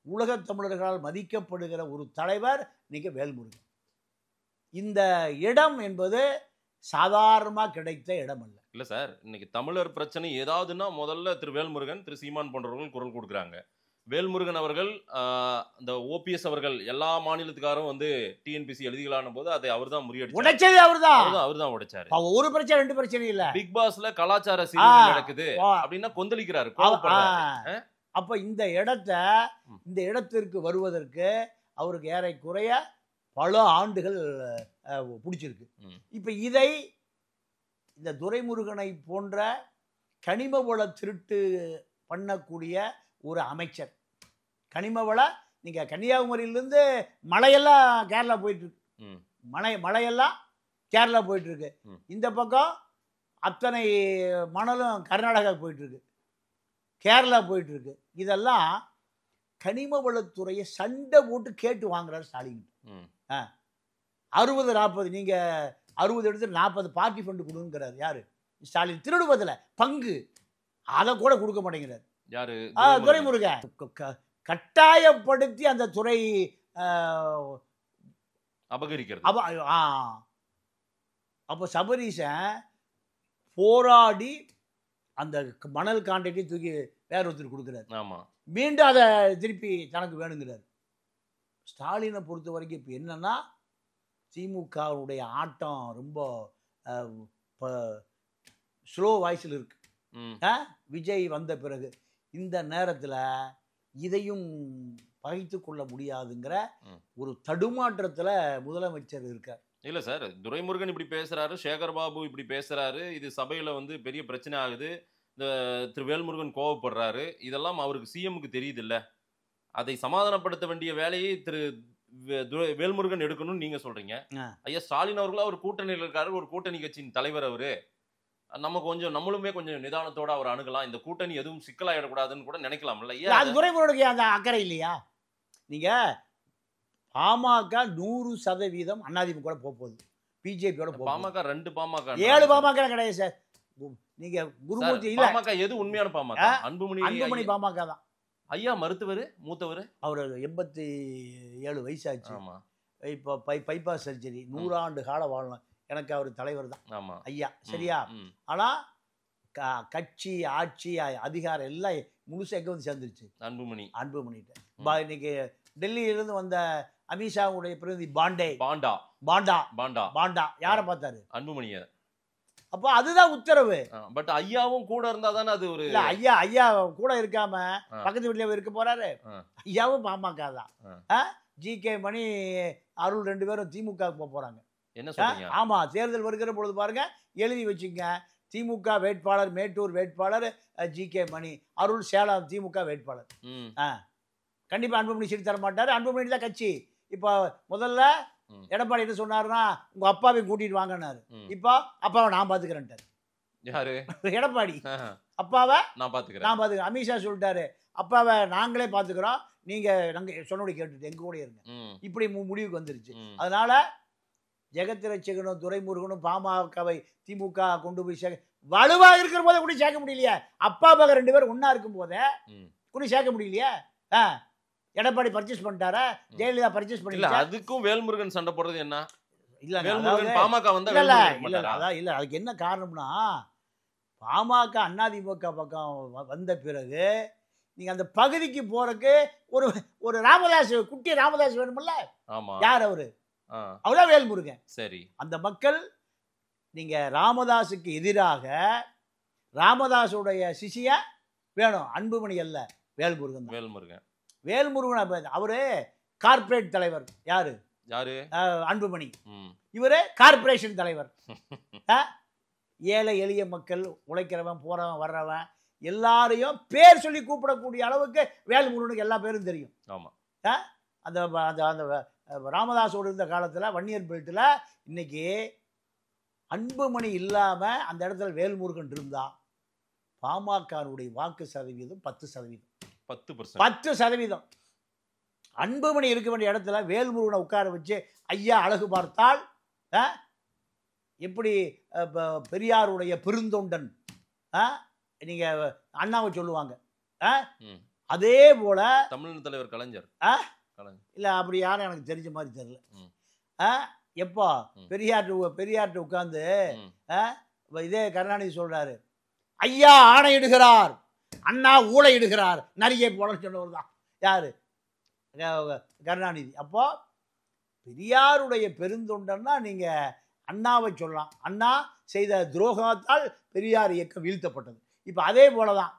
உலக தமிழர்களால் மதிக்கப்படுகிற ஒரு தலைவர் இன்னைக்கு வேல்முருகன். இந்த இடம் என்பது சாதாரணமாக கிடைத்த இடம் அல்ல. இல்லை சார், இன்னைக்கு தமிழர் பிரச்சனை ஏதாவதுன்னா முதல்ல திரு வேல்முருகன், திரு சீமான் போன்றவர்கள் குரல் கொடுக்குறாங்க. வேல்முருகன் அவர்கள், இந்த ஓபிஎஸ் அவர்கள் எல்லா மாநிலத்துக்காரும் வந்து டிஎன்பிசி எழுதிகளான போது அதை அவர் தான் முறியடிச்சார். உடைச்சது அவர் தான் உடைச்சாரு. ஒரு பிரச்சனை ரெண்டு பிரச்சனை இல்ல. பிக் பாஸ்ல கலாச்சார சீரழிவு நடக்குது அப்படின்னா கொந்தளிக்கிறாரு, கோபப்படுறாரு. அப்ப இந்த இடத்திற்கு வருவதற்கு அவருக்கு ஏறக்குறைய பல ஆண்டுகள் பிடிச்சிருக்கு. இப்ப இதை இந்த துரைமுருகனை போன்ற கனிம வள திருட்டு பண்ணக்கூடிய ஒரு அமைச்சர், கனிம வள நீங்க கன்னியாகுமரியிலிருந்து மலையெல்லாம் கேரளா போயிட்டு இருக்கு, மலையெல்லாம் கேரளா போயிட்டு இருக்கு. இந்த பக்கம் அத்தனை மணலும் கர்நாடகா போயிட்டு இருக்கு, கேரளா போயிட்டு இருக்கு. இதெல்லாம் கனிம வளத்துறையை சண்டை போட்டு கேட்டு வாங்குறாரு ஸ்டாலின். 60-40 நீங்க 60 எடுத்து 40 பார்ட்டி ஃபண்டு கொடுங்கிறாரு. யாரு? ஸ்டாலின். திருடுவதில் பங்கு அதை கூட கொடுக்க மாட்டேங்கிறார். யாரு? துரைமுருகன். கட்டாயப்படுத்தி அந்த துறை அபகரிக்கிறது. அப்போ சபரீசன் போராடி அந்த மணல் கான்ட்ராக்டை தூக்கி வேற ஒருத்தர் கொடுக்குறாரு. மீண்டும் அதை திருப்பி தனக்கு வேணுங்கிறார். ஸ்டாலினை பொறுத்த வரைக்கும் இப்போ என்னன்னா, திமுகவுடைய ஆட்டம் ரொம்ப ஸ்லோ வாய்ஸில் இருக்கு. விஜய் வந்த பிறகு இந்த நேரத்தில் இதையும் பகைத்து கொள்ள முடியாதுங்கிற ஒரு தடுமாற்றத்தில் முதலமைச்சர் இருக்கார். இல்லை சார், துரைமுருகன் இப்படி பேசுறாரு, சேகர் பாபு இப்படி பேசுறாரு, இது சபையில் வந்து பெரிய பிரச்சனை ஆகுது, இந்த திரு வேல்முருகன் கோவப்படுறாரு, இதெல்லாம் அவருக்கு சிஎம்க்கு தெரியுது இல்லை? அதை சமாதானப்படுத்த வேண்டிய வேலையை திரு வேல்முருகன் எடுக்கணும்னு நீங்க சொல்றீங்க. ஐயா ஸ்டாலின் அவர்களும் அவர் கூட்டணியில் இருக்காரு, ஒரு கூட்டணி கட்சியின் தலைவர் அவரு. நம்மளுமே கொஞ்சம் நிதானத்தோட அவர் அணுகலாம், இந்த கூட்டணி எதுவும் சிக்கலாயிடக்கூடாதுன்னு கூட நினைக்கலாம் இல்லையா? அது துரைமுருகனுக்கு அந்த அக்கறை இல்லையா? நீங்க பாமக 100% அதிமுக கூட போகுது, பிஜேபியோட பாமக 2 பாமக 7 பாமக கிடையாது சார். நீங்க குருமூர்த்தி இல்ல, பாமக எது உண்மையான பாமக? அன்புமணி பாமக தான். ஐயா மருத்துவர் மூத்தவர், அவர் 87 வயசாச்சு. இப்போ பைபாஸ் சர்ஜரி 100 ஆண்டு காலம் வாழலாம். எனக்கு அவர் தலைவர் தான் ஆமா ஐயா, சரியா? ஆனால் கட்சி ஆட்சி அதிகாரம் எல்லாம் முழுசா எங்கே வந்து சேர்ந்துருச்சு? அன்புமணிகிட்ட. இன்னைக்கு டெல்லியிலிருந்து வந்த அமித்ஷாவுடைய பிரதிநிதி பாண்டா யாரை பார்த்தாரு? அன்புமணியை. அப்போ அதுதான் உத்தரவு. பட் ஐயாவும் கூட இருந்தா தானே அது ஒரு ஐயா கூட இருக்காம பக்கத்து வீட்டுல இருக்க போறாரு. ஐயாவும் பாமக தான். ஜி.கே. மணி, அருள் 2 பேரும் திமுக போறாங்க. என்ன சொல்றீங்க? ஆமா, தேர்தல் வருகிற பொழுது பாருங்க, எழுதி வச்சுங்க. திமுக வேட்பாளர் மேட்டூர் வேட்பாளர் ஜி.கே. மணி, அருள் சேலம் திமுக வேட்பாளர். கண்டிப்பா அன்புமணி சீட்டு தர மாட்டாரு. அன்புமணி தான் கட்சி. இப்போ முதல்ல எடப்பாடி என்ன சொன்னாருன்னா, உங்க அப்பாவையும் கூட்டிட்டு வாங்கினாரு. இப்போ அப்பாவை நான் பாத்துக்கிறேன்ட்டாரு. யாரு? எடப்பாடி. அப்பாவை நான் பாத்துக்கிறேன். அமித்ஷா சொல்லிட்டாரு, அப்பாவை நாங்களே பாத்துக்கிறோம், நீங்க நாங்க சொன்னபடி கேட்டுட்டு எங்க கூட இருங்க. இப்படி முடிவுக்கு வந்துருச்சு. அதனால ஜெகத்ரட்சகனும் துரைமுருகனும் பாமகவை திமுக கொண்டு போய் வலுவா இருக்கிற போதே கூட சேர்க்க முடியலையே. அப்பா மகன் 2 பேரும் ஒன்னா இருக்கும் போதே கூட சேர்க்க முடியலையே. எடப்பாடி பர்ச்சேஸ் பண்ணிட்டாரா? ஜெயலலிதா பர்ச்சேஸ் பண்ணல. அதுக்கும் வேல்முருகன் சண்டை போடுறது என்ன? இல்ல பாமக வந்து இல்ல அதுக்கு என்ன காரணம்னா, பாமக அதிமுக பக்கம் வந்த பிறகு நீங்க அந்த பகுதிக்கு போறதுக்கு ஒரு ராமதாஸ், குட்டி ராமதாஸ் வேணும்ல. யார் அவரு? அவ்வளவு வேல்முருகன். சரி, அந்த மக்கள் நீங்க ராமதாஸுக்கு எதிராக ராமதாஸுடைய சிஷிய வேணும், அன்புமணி அல்ல, வேல்முருகன். அவரு கார்ப்பரேட் தலைவர். யாரு? அன்புமணி. இவரு கார்ப்பரேஷன் தலைவர். ஏழை எளிய மக்கள், உழைக்கிறவன், போறவன், வர்றவன் எல்லாரையும் பேர் சொல்லி கூப்பிடக்கூடிய அளவுக்கு வேல்முருகனுக்கு எல்லா பேரும் தெரியும். அந்த ராமதாஸோடு இருந்த காலத்தில் வன்னியர் பெல்ட்டில் இன்னைக்கு அன்புமணி இல்லாமல் அந்த இடத்துல வேல்முருகன் இருந்தா பாமகனுடைய வாக்கு சதவீதம் 10%. அன்புமணி இருக்க வேண்டிய இடத்துல வேல்முருகனை உட்கார வச்சு ஐயா அழகு பார்த்தால் எப்படி பெரியாருடைய பெருந்தொண்டன் நீங்க அண்ணாவை சொல்லுவாங்க. அதே போல தமிழ் தலைவர் கலைஞர் இல்ல, அப்படி யாரும் எனக்கு தெரிஞ்ச மாதிரி தெரியல. எப்போ பெரியார்ட்ட உட்கார்ந்து இதே கருணாநிதி சொல்றாரு, ஐயா ஆணையிடுகிறார், அண்ணா ஊழையிடுகிறார், நரிகை போல சொன்னவர் தான் யாரு? கருணாநிதி. அப்போ பெரியாருடைய பெருந்தொண்டன்னா நீங்க அண்ணாவை சொல்லலாம். அண்ணா செய்த துரோகத்தால் பெரியார் இயக்கம் வீழ்த்தப்பட்டது. இப்போ அதே போலதான்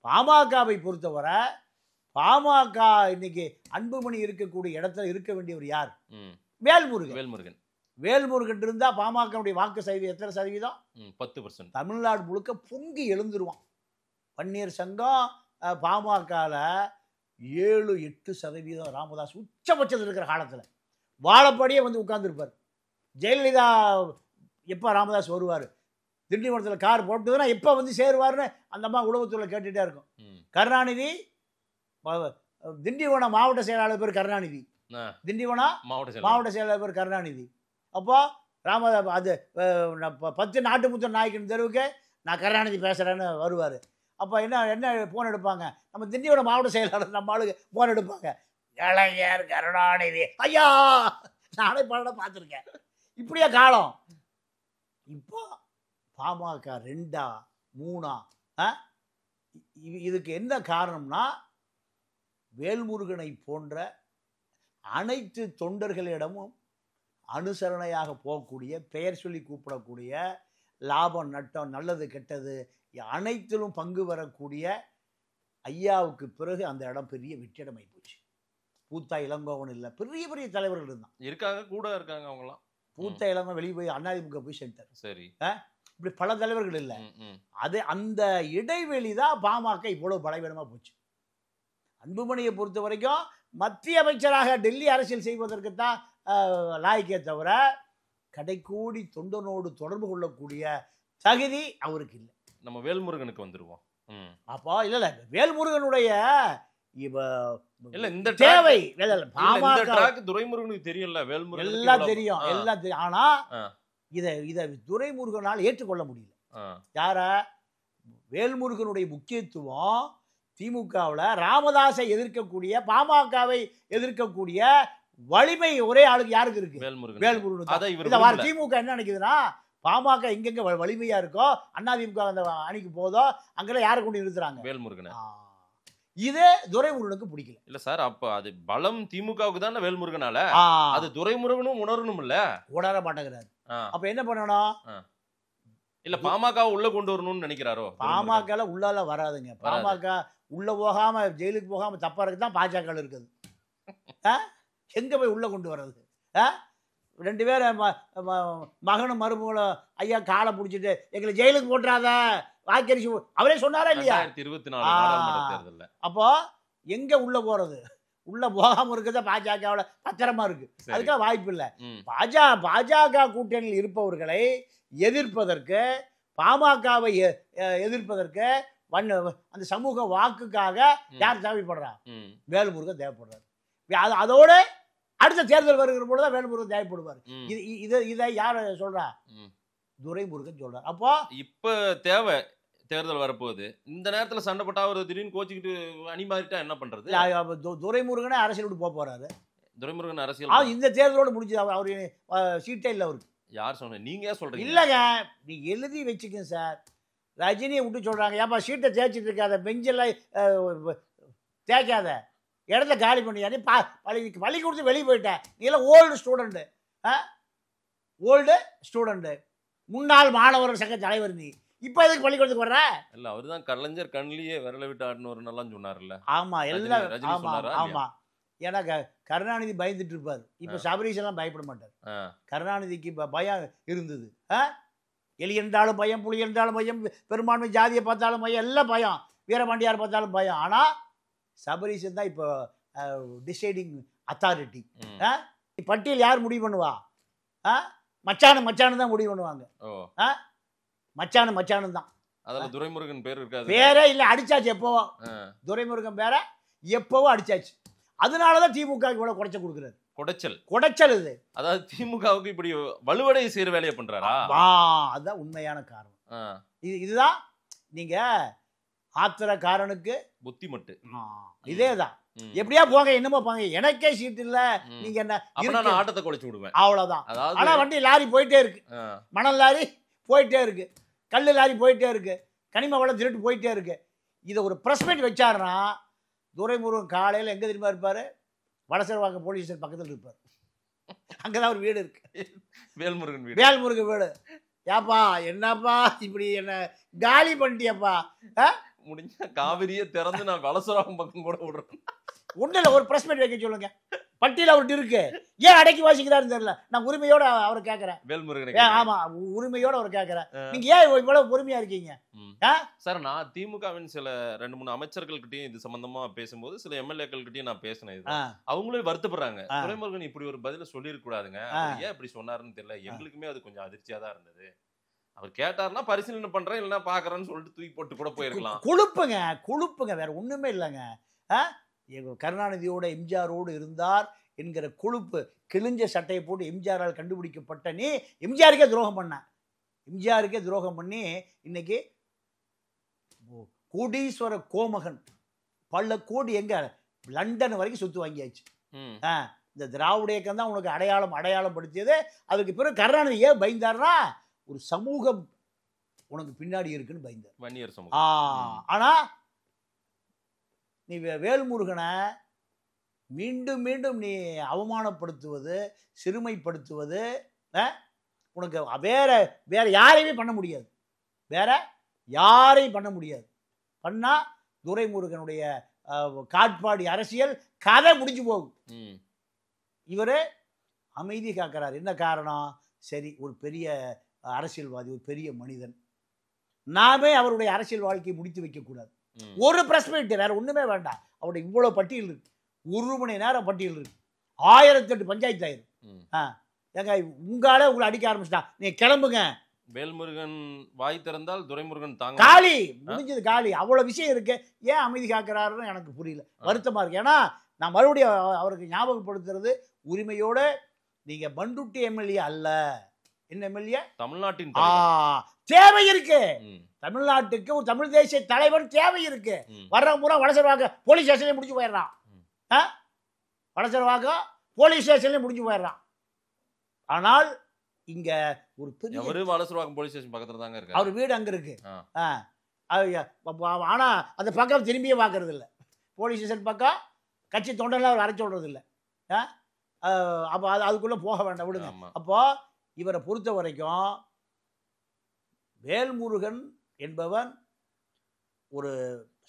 பாமகவை பொறுத்தவரை, பாமக இன்னைக்கு அன்புமணி இருக்கக்கூடிய இடத்துல இருக்க வேண்டியவர் யார்? வேல்முருகன் இருந்தா பாமகவுடைய வாக்கு சதவீதம் எத்தனை சதவீதம்? 10%. தமிழ்நாடு முழுக்க பொங்கி எழுந்துருவான். பன்னீர் சங்கம் பாமகல 7-8% ராமதாஸ் உச்சபட்சத்தில் இருக்கிற காலத்தில் வாழப்படியே வந்து உட்கார்ந்துருப்பார். ஜெயலலிதா எப்போ ராமதாஸ் வருவார், திண்டிவனத்தில் கார் போட்டுதுன்னா எப்போ வந்து சேருவார்னு அந்த அம்மா உளவுத்துறை கேட்டுகிட்டே இருக்கும். கருணாநிதி திண்டிவனம் மாவட்ட செயலாளர் பேர் கருணாநிதி, திண்டிவனம் மாவட்ட செயலாளர் பேர் கருணாநிதி. அப்போ அது 10 நாட்டுமுத்தன் நாயக்கன் தெருவுக்கு நான் கருணாநிதி பேசுகிறேன்னு வருவார். அப்போ என்ன ஃபோன் எடுப்பாங்க, நம்ம திண்டிவனம் மாவட்ட செயலாளர் நம்ம ஆளுக்கு ஃபோன் எடுப்பாங்க, இளைஞர் கருணாநிதி ஐயா, நானே படம் பார்த்துருக்கேன். இப்படியா காலம்? இப்போ பாமக 2-3 இதுக்கு என்ன காரணம்னா, வேல்முருகனை போன்ற அனைத்து தொண்டர்களிடமும் அனுசரணையாக போகக்கூடிய, பெயர் சொல்லி கூப்பிடக்கூடிய, லாபம் நட்டம் நல்லது கெட்டது அனைத்திலும் பங்கு வரக்கூடிய ஐயாவுக்கு பிறகு அந்த இடம் பெரிய வெற்றிடமாகி போச்சு. பூத்தா இளங்கோவன் இல்லை, பெரிய பெரிய தலைவர்கள் இருக்காங்க. அவங்களாம் பூத்தா இளங்கோவன் வெளியே போய் அதிமுக போய் சென்றார். சரி, இப்படி பல தலைவர்கள் இல்லை. அது அந்த இடைவெளி தான் பாமக இவ்வளவு பலவீனமாக போச்சு. அன்புமணியை பொறுத்த வரைக்கும் மத்திய அமைச்சராக டெல்லி அரசியல் செய்வதற்கு தான் லாய்க்கே தவிர கடைக்கூடி தொண்டனோடு தொடர்பு கொள்ளக்கூடிய தகுதி அவருக்கு இல்லை. நம்ம வேல்முருகனுக்கு வந்துருவோம். அப்போ இல்ல வேல்முருகனுடைய தேவை துரைமுருகனுக்கு தெரியும்ல, வேல்முருகன் எல்லாம் தெரியும். ஆனா இத துரைமுருகனால் ஏற்றுக்கொள்ள முடியல. யார? வேல்முருகனுடைய முக்கியத்துவம் திமுகவில் ராமதாஸை எதிர்க்கக்கூடிய, பாமகவை எதிர்க்கக்கூடிய வலிமை ஒரே ஆளுக்கு யாருக்கு இருக்கு? வேல்முருகன். வேல்முருகன். அத இவர் இத விரும்பல. திமுக என்ன நினைக்குதுன்னா, பாமக எங்கெங்க வலிமையா இருக்கோ, அதிமுக அந்த அணிக்கு போதோ அங்கெல்லாம் யாரை கொண்டு நிறுத்துறாங்க? வேல்முருகன். இதே துரைமுருகனுக்கு பிடிக்கல. இல்ல சார், அப்ப அது பலம் திமுகவுக்கு தானே வேல்முருகனால. அது துரைமுருகனும் உணரணும் இல்ல, உணர மாட்டேங்கிறாரு. அப்ப என்ன பண்ணணும்? இல்ல பாமக உள்ள கொண்டு வரணும்னு நினைக்கிறாரோ? பாமக உள்ளால வராதுங்க. பாமக உள்ள போகாம ஜெயிலுக்கு போகாம தப்பா இருக்கு தான் பாஜக இருக்குது. எங்க போய் உள்ள கொண்டு வர்றது? 2 பேரும் மகனும் மருமகளும் ஐயா காலை பிடிச்சிட்டு எங்களை ஜெயிலுக்கு போட்டுறாத வாக்கரிசி அவரே சொன்னாரா இல்லையா? 2024 தேர்தல்ல. அப்போ எங்க உள்ள போறது? உள்ள போகாம இருக்கிறத பாஜகவுல பத்திரமா இருக்கு. அதுக்காக வாய்ப்பு இல்லை. பாஜக கூட்டணியில் இருப்பவர்களை எதிர்ப்பதற்கு, பாமகவை எதிர்ப்பதற்கு அந்த சமூக வாக்குக்காக யார் தேவைப்படுறா? வேல்முருகன் தேவைப்படுறாரு. அதோட அடுத்த தேர்தல் வருகிற பொழுது வேல்முருகன் தேவைப்படுவார். இதை யார் சொல்றா? துரைமுருகன் சொல்றார். அப்போ இப்ப தேவை தேர்தல் வரப்போகுது. இந்த நேரத்துல சண்டை போட்டா ஒரு திடீர்னு கோச்சிக்கிட்டு அணி மாறிட்டா என்ன பண்றது? துரைமுருகனே அரசியல் விட்டு போறாரு. துரைமுருகன் அரசியல் இந்த தேர்தலோட முடிஞ்சது. அவரு சீட்டே இல்லை அவருக்கு. யார் சொன்ன? நீங்க ஏன் சொல்றீங்க? இல்லங்க, நீ எழுதி வச்சுக்கங்க சார். ரஜினியை விட்டு சொல்றாங்க, ஏப்பா சீட்டை தேய்ச்சிட்டு இருக்காத, பெஞ்செல்லாம் தேய்க்காத, இடத்த காலி பண்ணியா, நீ பள்ளி கொடுத்து வெளியே போயிட்டேன், நீ எல்லாம் ஓல்டு ஸ்டூடெண்ட், முன்னாள் மாணவர் சங்க தலைவர், நீ இப்ப எதுக்கு பள்ளிக்கூடத்துக்கு வர்ற? இல்ல அவருதான் கலைஞர் கண்ணிலேயே விரல விட்டு ஆடினவர் நல்லா சொன்னார்ல. ஆமா, எல்லாம் ஆமா. ஏன்னா கருணாநிதி பயந்துட்டு இருப்பாரு. இப்ப சபரீஷ் எல்லாம் பயப்பட மாட்டார். கருணாநிதிக்கு பயம் இருந்தது. எலி என்றாலும் பயம், புலி என்றாலும் பயம், பெரும்பான்மை ஜாதியை பார்த்தாலும் பயம், எல்லாம் பயம், வீரபாண்டியார் பார்த்தாலும் பயம். ஆனா சபரீஷன் தான் இப்போ டிசைடிங் அத்தாரிட்டி. பட்டியல் யார் முடிவு பண்ணுவா? மச்சானு தான் முடிவு பண்ணுவாங்க. மச்சானு தான். அதனால துரைமுருகன் பேர் இருக்காது. பேரே இல்ல, அடிச்சாச்சு எப்பவோ. துரைமுருகன் பேரை எப்பவோ அடிச்சாச்சு. அதனாலதான் திமுக இவ்வளவு குடைச்சல். இது அதாவது திமுகவுக்கு இப்படி வலுவடை செய்யற வேலையை பண்றாரா? அதுதான் உண்மையான காரணம். இதுதான் நீங்க ஆத்திரக்காரனுக்கு புத்தி மட்டு. இதேதான். எப்படியா போங்க, என்னமோ போங்க, எனக்கே சீட் இல்ல, நீங்க என்ன ஆட்டத்தை குறைச்சு விடுவேன், அவ்வளவுதான். ஆனா வண்டி லாரி போயிட்டே இருக்கு, மணல் லாரி போயிட்டே இருக்கு, கல்லு லாரி போயிட்டே இருக்கு, கனிம வளம் திருட்டு போயிட்டே இருக்கு. இதை ஒரு பிரஸ் மீட் வச்சாருன்னா துரைமுருகன் காலையில் எங்க தெரியுமா இருப்பாரு? வடசரவாக்கம் போலீஸ் ஸ்டேஷன் பக்கத்தில் இருப்பார். அங்கதான் ஒரு வீடு இருக்கு, வேல்முருகன் வீடு. ஏப்பா என்னப்பா இப்படி என்ன காலி பண்ணிட்டியப்பா? முடிஞ்ச காவிரியை திறந்து நான் வலசரவாக்கம் பக்கம் கூட விடுறேன். ஒன்றும் இல்லை, ஒரு பிரஸ் மீட் வைக்க சொல்லுங்க. பட்டியல் அவர்கிட்ட இருக்கு, ஏன் அடக்கி வாசிக்கிறாருன்னு தெரியல. நான் உரிமையோட அவரை கேட்கறேன், வேல்முருகன். ஆமா, உரிமையோட அவர் கேட்கறேன். நீங்க ஏன் இவ்வளவு பொறுமையா இருக்கீங்க? சார், நான் திமுகவின் சில 2-3 அமைச்சர்கள்கிட்டயும் இது சம்பந்தமா பேசும்போது சில எம்எல்ஏக்கள்கிட்டயும் நான் பேசினேன். அவங்களே வருத்தப்படுறாங்க, துரைமுருகன் இப்படி ஒரு பதில சொல்லிருக்க கூடாதுங்க, ஏன் இப்படி சொன்னாருன்னு தெரியல, எங்களுக்குமே அது கொஞ்சம் அதிர்ச்சியா தான் இருந்தது. அவர் கேட்டாருன்னா பரிசீலனை பண்றேன், இல்லைன்னா பாக்குறேன்னு சொல்லிட்டு தூக்கி போட்டு கூட போயிருக்கலாம். கொழுப்புங்க வேற ஒண்ணுமே இல்லைங்க. கருணாநிதியோட எம்ஜிஆரோடு இருந்தார் என்கிற கொழுப்பு, கிழிஞ்ச சட்டையை போட்டு எம்ஜிஆரால் கண்டுபிடிக்கப்பட்ட நீ எம்ஜிஆருக்கே துரோகம் பண்ணி இன்னைக்கு கோடீஸ்வர கோமகன் பல கோடி எங்க லண்டன் வரைக்கும் சொத்து வாங்கியாச்சு. இந்த திராவிட இயக்கம் தான் உனக்கு அடையாளம் படுத்தியது. அதுக்கு பிறகு கருணாநிதி ஏன் பயந்தார்னா, ஒரு சமூகம் உனக்கு பின்னாடி இருக்குன்னு பயந்தார், வன்னியர் சமூகம். ஆனா நீ வேல்முருகனை மீண்டும் மீண்டும் நீ அவமானப்படுத்துவது, சிறுமைப்படுத்துவது உனக்கு வேற யாரையுமே பண்ண முடியாது. பண்ணா துரைமுருகனுடைய காட்பாடி அரசியல் கதை முடிஞ்சு போகும். இவரு அமைதி காக்கிறார். என்ன காரணம்? சரி, ஒரு பெரிய அரசியல்வாதி, ஒரு பெரிய மனிதன், நாமே அவருடைய அரசியல் வாழ்க்கையை முடித்து வைக்க கூடாது. ஒரு பிரஸ் மீட், வேற ஒண்ணுமே வேண்டாம். அவருடைய இவ்வளவு பட்டியல் இருக்கு, 1 மணி நேரம் பட்டியல் இருக்கு, 1008 பஞ்சாயத்து ஆயிரும். ஏங்க உங்களை அடிக்க ஆரம்பிச்சிட்டான், நீங்க கிளம்புங்க. வேல்முருகன் வாய் திறந்தால் துரைமுருகன் தாங்க காலி, முடிஞ்சது காலி. அவ்வளவு விஷயம் இருக்கு, ஏன் அமைதி காக்கிறாருன்னு எனக்கு புரியல, வருத்தமா இருக்கு. ஏன்னா நான் மறுபடியும் அவருக்கு ஞாபகப்படுத்துறது, உரிமையோட நீங்க பண்டுட்டி எம்எல்ஏ அல்ல, என்ன எம்எல்ஏ? தமிழ்நாட்டின் தேவை இருக்கு. தமிழ்நாட்டுக்கு ஒரு தமிழ் தேசிய தலைவன் தேவை இருக்கு. வர்ற பூரா வடசரவாக்கம் போலீஸ் ஸ்டேஷன்ல முடிச்சு போயிடுறான். வடசரவாக்கம் போலீஸ் ஸ்டேஷன்லேயே முடிஞ்சு போயிடுறான். ஆனால் இங்க ஒரு பெரிய வலசரவாக்கம் போலீஸ் ஸ்டேஷன் பக்கத்துல தாங்க இருக்கு. அவர் வீடு அங்க இருக்கு. ஆனா அந்த பக்கம் திரும்பியே பார்க்கறது இல்லை. போலீஸ் ஸ்டேஷன் பக்கம் கட்சி தொண்டெல்லாம் அவர் அரைச்சி விடுறது இல்லை. அப்போ அதுக்குள்ள போக வேண்டாம், விடுங்க. அப்போ இவரை பொறுத்த வரைக்கும் வேல்முருகன் என்பவன் ஒரு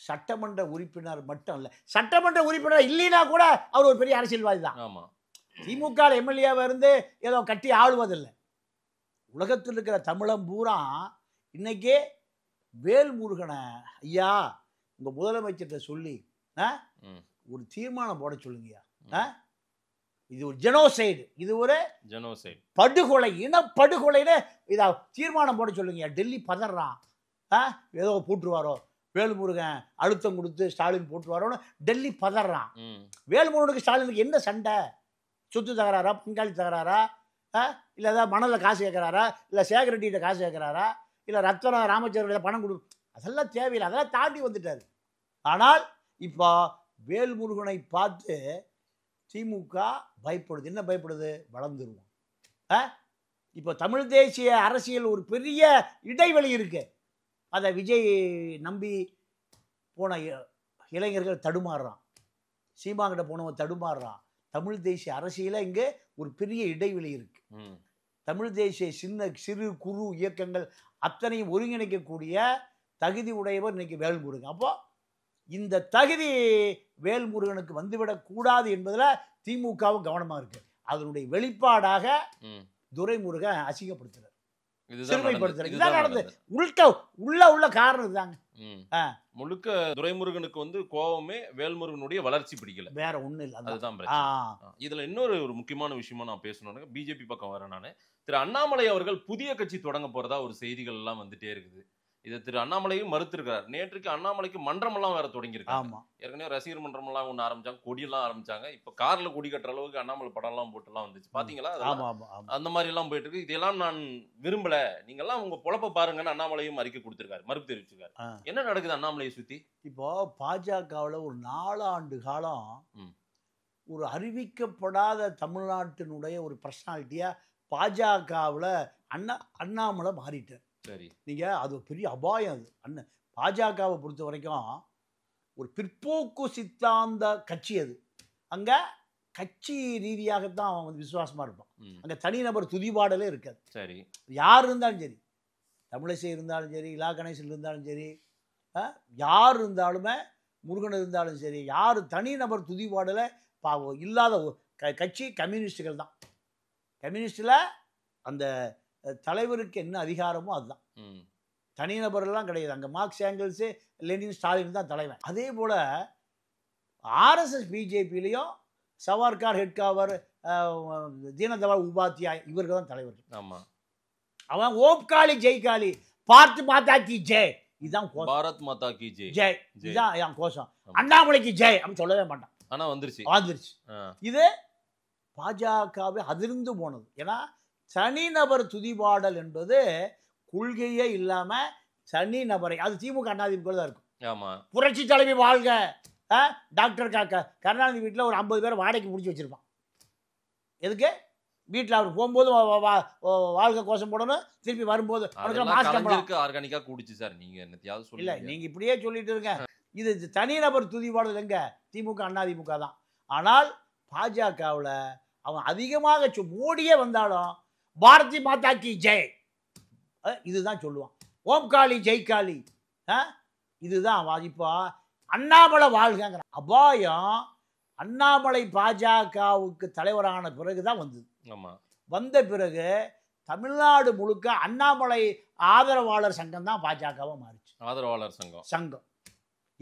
சட்டமன்ற உறுப்பினர் மட்டும் இல்லை, சட்டமன்ற உறுப்பினர் இல்லைன்னா கூட அவர் ஒரு பெரிய அரசியல்வாதி தான். திமுக எம்எல்ஏவா இருந்து ஏதோ கட்டி ஆளுவதில்லை. உலகத்தில் இருக்கிற தமிழம் பூரா இன்னைக்கே வேல்முருகனை ஐயா உங்க முதலமைச்சர்கிட்ட சொல்லி ஒரு தீர்மானம் போட சொல்லுங்கய்யா. இது ஒரு ஜெனோசைடு, இது ஒரு ஜெனோசைடு, படுகொலை, இனப்படுகொலைன்னு இதை தீர்மானம் போட சொல்லுங்கய்யா. டெல்லி பதறான், ஏதோ போட்டுருவாரோ, வேல்முருகன் அழுத்தம் கொடுத்து ஸ்டாலின் போட்டுருவாரோன்னு டெல்லி பதறான். வேல்முருகனுக்கு ஸ்டாலினுக்கு என்ன சண்டை? சொத்து தகராறா, பங்காளி தகராறா, இல்லை ஏதாவது மணலில் காசு கேட்குறாரா, இல்லை சேகரெட்டிகிட்ட காசு கேட்குறாரா, இல்லை ரத்ன ராமச்சந்திரன் பணம் கொடு, அதெல்லாம் தேவையில்லை, அதெல்லாம் தாண்டி வந்துட்டார். ஆனால் இப்போ வேல்முருகனை பார்த்து திமுக பயப்படுது. என்ன பயப்படுது? வளர்ந்துருவோம். இப்போ தமிழ் தேசிய அரசியல் ஒரு பெரிய இடைவெளி இருக்கு. அதை விஜய் நம்பி போன இளைஞர்கள் தடுமாறுறான், சீமாங்கிட்ட போனவன் தடுமாறுறான். தமிழ் தேசிய அரசியல இங்கே ஒரு பெரிய இடைவெளி இருக்கு. தமிழ் தேசிய சிறு குறு இயக்கங்கள் அத்தனையும் ஒருங்கிணைக்கக்கூடிய தகுதி உடையவர் இன்னைக்கு வேல்முருகன். அப்போ இந்த தகுதி வேல்முருகனுக்கு வந்துவிடக் கூடாது என்பதில் திமுகவும் கவனமாக இருக்கு. அதனுடைய வெளிப்பாடாக துரைமுருகன் அசிங்கப்படுத்துறார், சிறுமைப்படுத்துறார். இதுதான் நடந்தது. உள்ள காரணம் இதுதாங்க. முழுக்க துரைமுருகனுக்கு வந்து கோபமே வேல்முருகனுடைய வளர்ச்சி பிடிக்கல, வேற ஒண்ணு இல்லை. அதுதான் பிரச்சனை. இதுல இன்னொரு முக்கியமான விஷயமா நான் பேசணும். பிஜேபி பக்கம் வரேன் நான். திரு அண்ணாமலை அவர்கள் புதிய கட்சி தொடங்க போறதா ஒரு செய்திகள் எல்லாம் வந்துட்டே இருக்குது. இதை திரு அண்ணாமலையும் மறுத்திருக்கிறார். நேற்றுக்கு அண்ணாமலைக்கு மன்றம் எல்லாம் வேற தொடங்கியிருக்காங்க. ஏற்கனவே ரசிகர் மன்றம் எல்லாம் ஒண்ணு ஆரம்பிச்சாங்க, கொடியெல்லாம் ஆரம்பிச்சாங்க. இப்ப கார்ல கொடி கட்டுற அளவுக்கு அண்ணாமலை படம் எல்லாம் போட்டு எல்லாம் வந்துச்சு, பாத்தீங்களா? அந்த மாதிரி எல்லாம் போயிட்டு இருக்கு. இதெல்லாம் நான் விரும்பல, நீங்க எல்லாம் உங்க பொழப்ப பாருங்கன்னு அண்ணாமலையும் அறிக்கை கொடுத்திருக்காரு, மறுப்பு தெரிவிச்சிருக்காரு. என்ன நடக்குது அண்ணாமலையை சுத்தி? இப்போ பாஜகவுல ஒரு 4 ஆண்டு காலம் ஒரு அறிவிக்கப்படாத தமிழ்நாட்டினுடைய ஒரு பர்சனாலிட்டியா பாஜகவுல அண்ணாமலை மாறிட்டார். சரி, நீங்க அது பெரிய அபாயம். அது பாஜகவை பொறுத்த வரைக்கும் ஒரு பிற்போக்கு சித்தாந்த கட்சி. அது அங்க கட்சி ரீதியாகத்தான் அவன் வந்து விசுவாசமா இருப்பான். அங்க தனிநபர் துதிபாடலே இருக்காது. சரி, யார் இருந்தாலும் சரி, தமிழிசை இருந்தாலும் சரி, இலா கணேசன் இருந்தாலும் சரி, யார் இருந்தாலுமே, முருகன் இருந்தாலும் சரி, யார் தனிநபர் துதிபாடல இல்லாத கட்சி கம்யூனிஸ்டுகள் தான். கம்யூனிஸ்டில் அந்த தலைவருக்கு என்ன அதிகாரமோ அதுதான், தனிநபர்லாம் கிடையாது. அங்கே மார்க்ஸ், ஏங்கல்ஸு, லெனின், ஸ்டாலின் தான் தலைவன். அதே போல் ஆர்எஸ்எஸ் பிஜேபியிலையும் சவார்கார், ஹெட்காவர், தீனதயாள் உபாத்யாய் இவர்கள் தான் தலைவர்கள். ஆமாம், அவன் ஓம் காளி ஜெய் காளி, பார்த்து மாதா கி ஜெய், இதுதான் பாரத் மாதா கி ஜெய், ஜெய், இதுதான் என் கோஷம். அண்ணாமலைக்கு ஜெய் அப்படின்னு சொல்லவே மாட்டான். ஆனால் வந்துருச்சு. இது பாஜகவே அதிர்ந்து போனது. ஏன்னா தனிநபர் துதிபாடல் என்பது கொள்கையே இல்லாம தனிநபரை, அது திமுக அதிமுக தான் இருக்கும். புரட்சி தலைவி வாழ்க, டாக்டர் கருணாநிதி வீட்டில் ஒரு 50 பேரை வாடகைக்கு முடிச்சு வச்சிருப்பான். எதுக்கு? வீட்டில் அவர் போகும்போது வாழ்க்கை கோஷம் போடணும், திருப்பி வரும்போது ஆர்கானிக்கா கூடிச்சு சார். நீங்க என்னத்தையாவது சொல்லி இல்லை, நீங்க இப்படியே சொல்லிட்டு இருங்க. இது தனிநபர் துதிபாடல் எங்க? திமுக அதிமுக தான். ஆனால் பாஜகவில் அவன் அதிகமாக மோடியே வந்தாலும் பாரதி மாதா கி ஜெய் இதுதான் சொல்லுவான். ஓம் காளி ஜெய் காளி இதுதான். இப்போ அண்ணாமலை வாழ்கிற அபாயம் அண்ணாமலை பாஜகவுக்கு தலைவரான பிறகுதான் வந்தது. வந்த பிறகு தமிழ்நாடு முழுக்க அண்ணாமலை ஆதரவாளர் சங்கம் தான் பாஜகவா மாறிச்சு. ஆதரவாளர் சங்கம்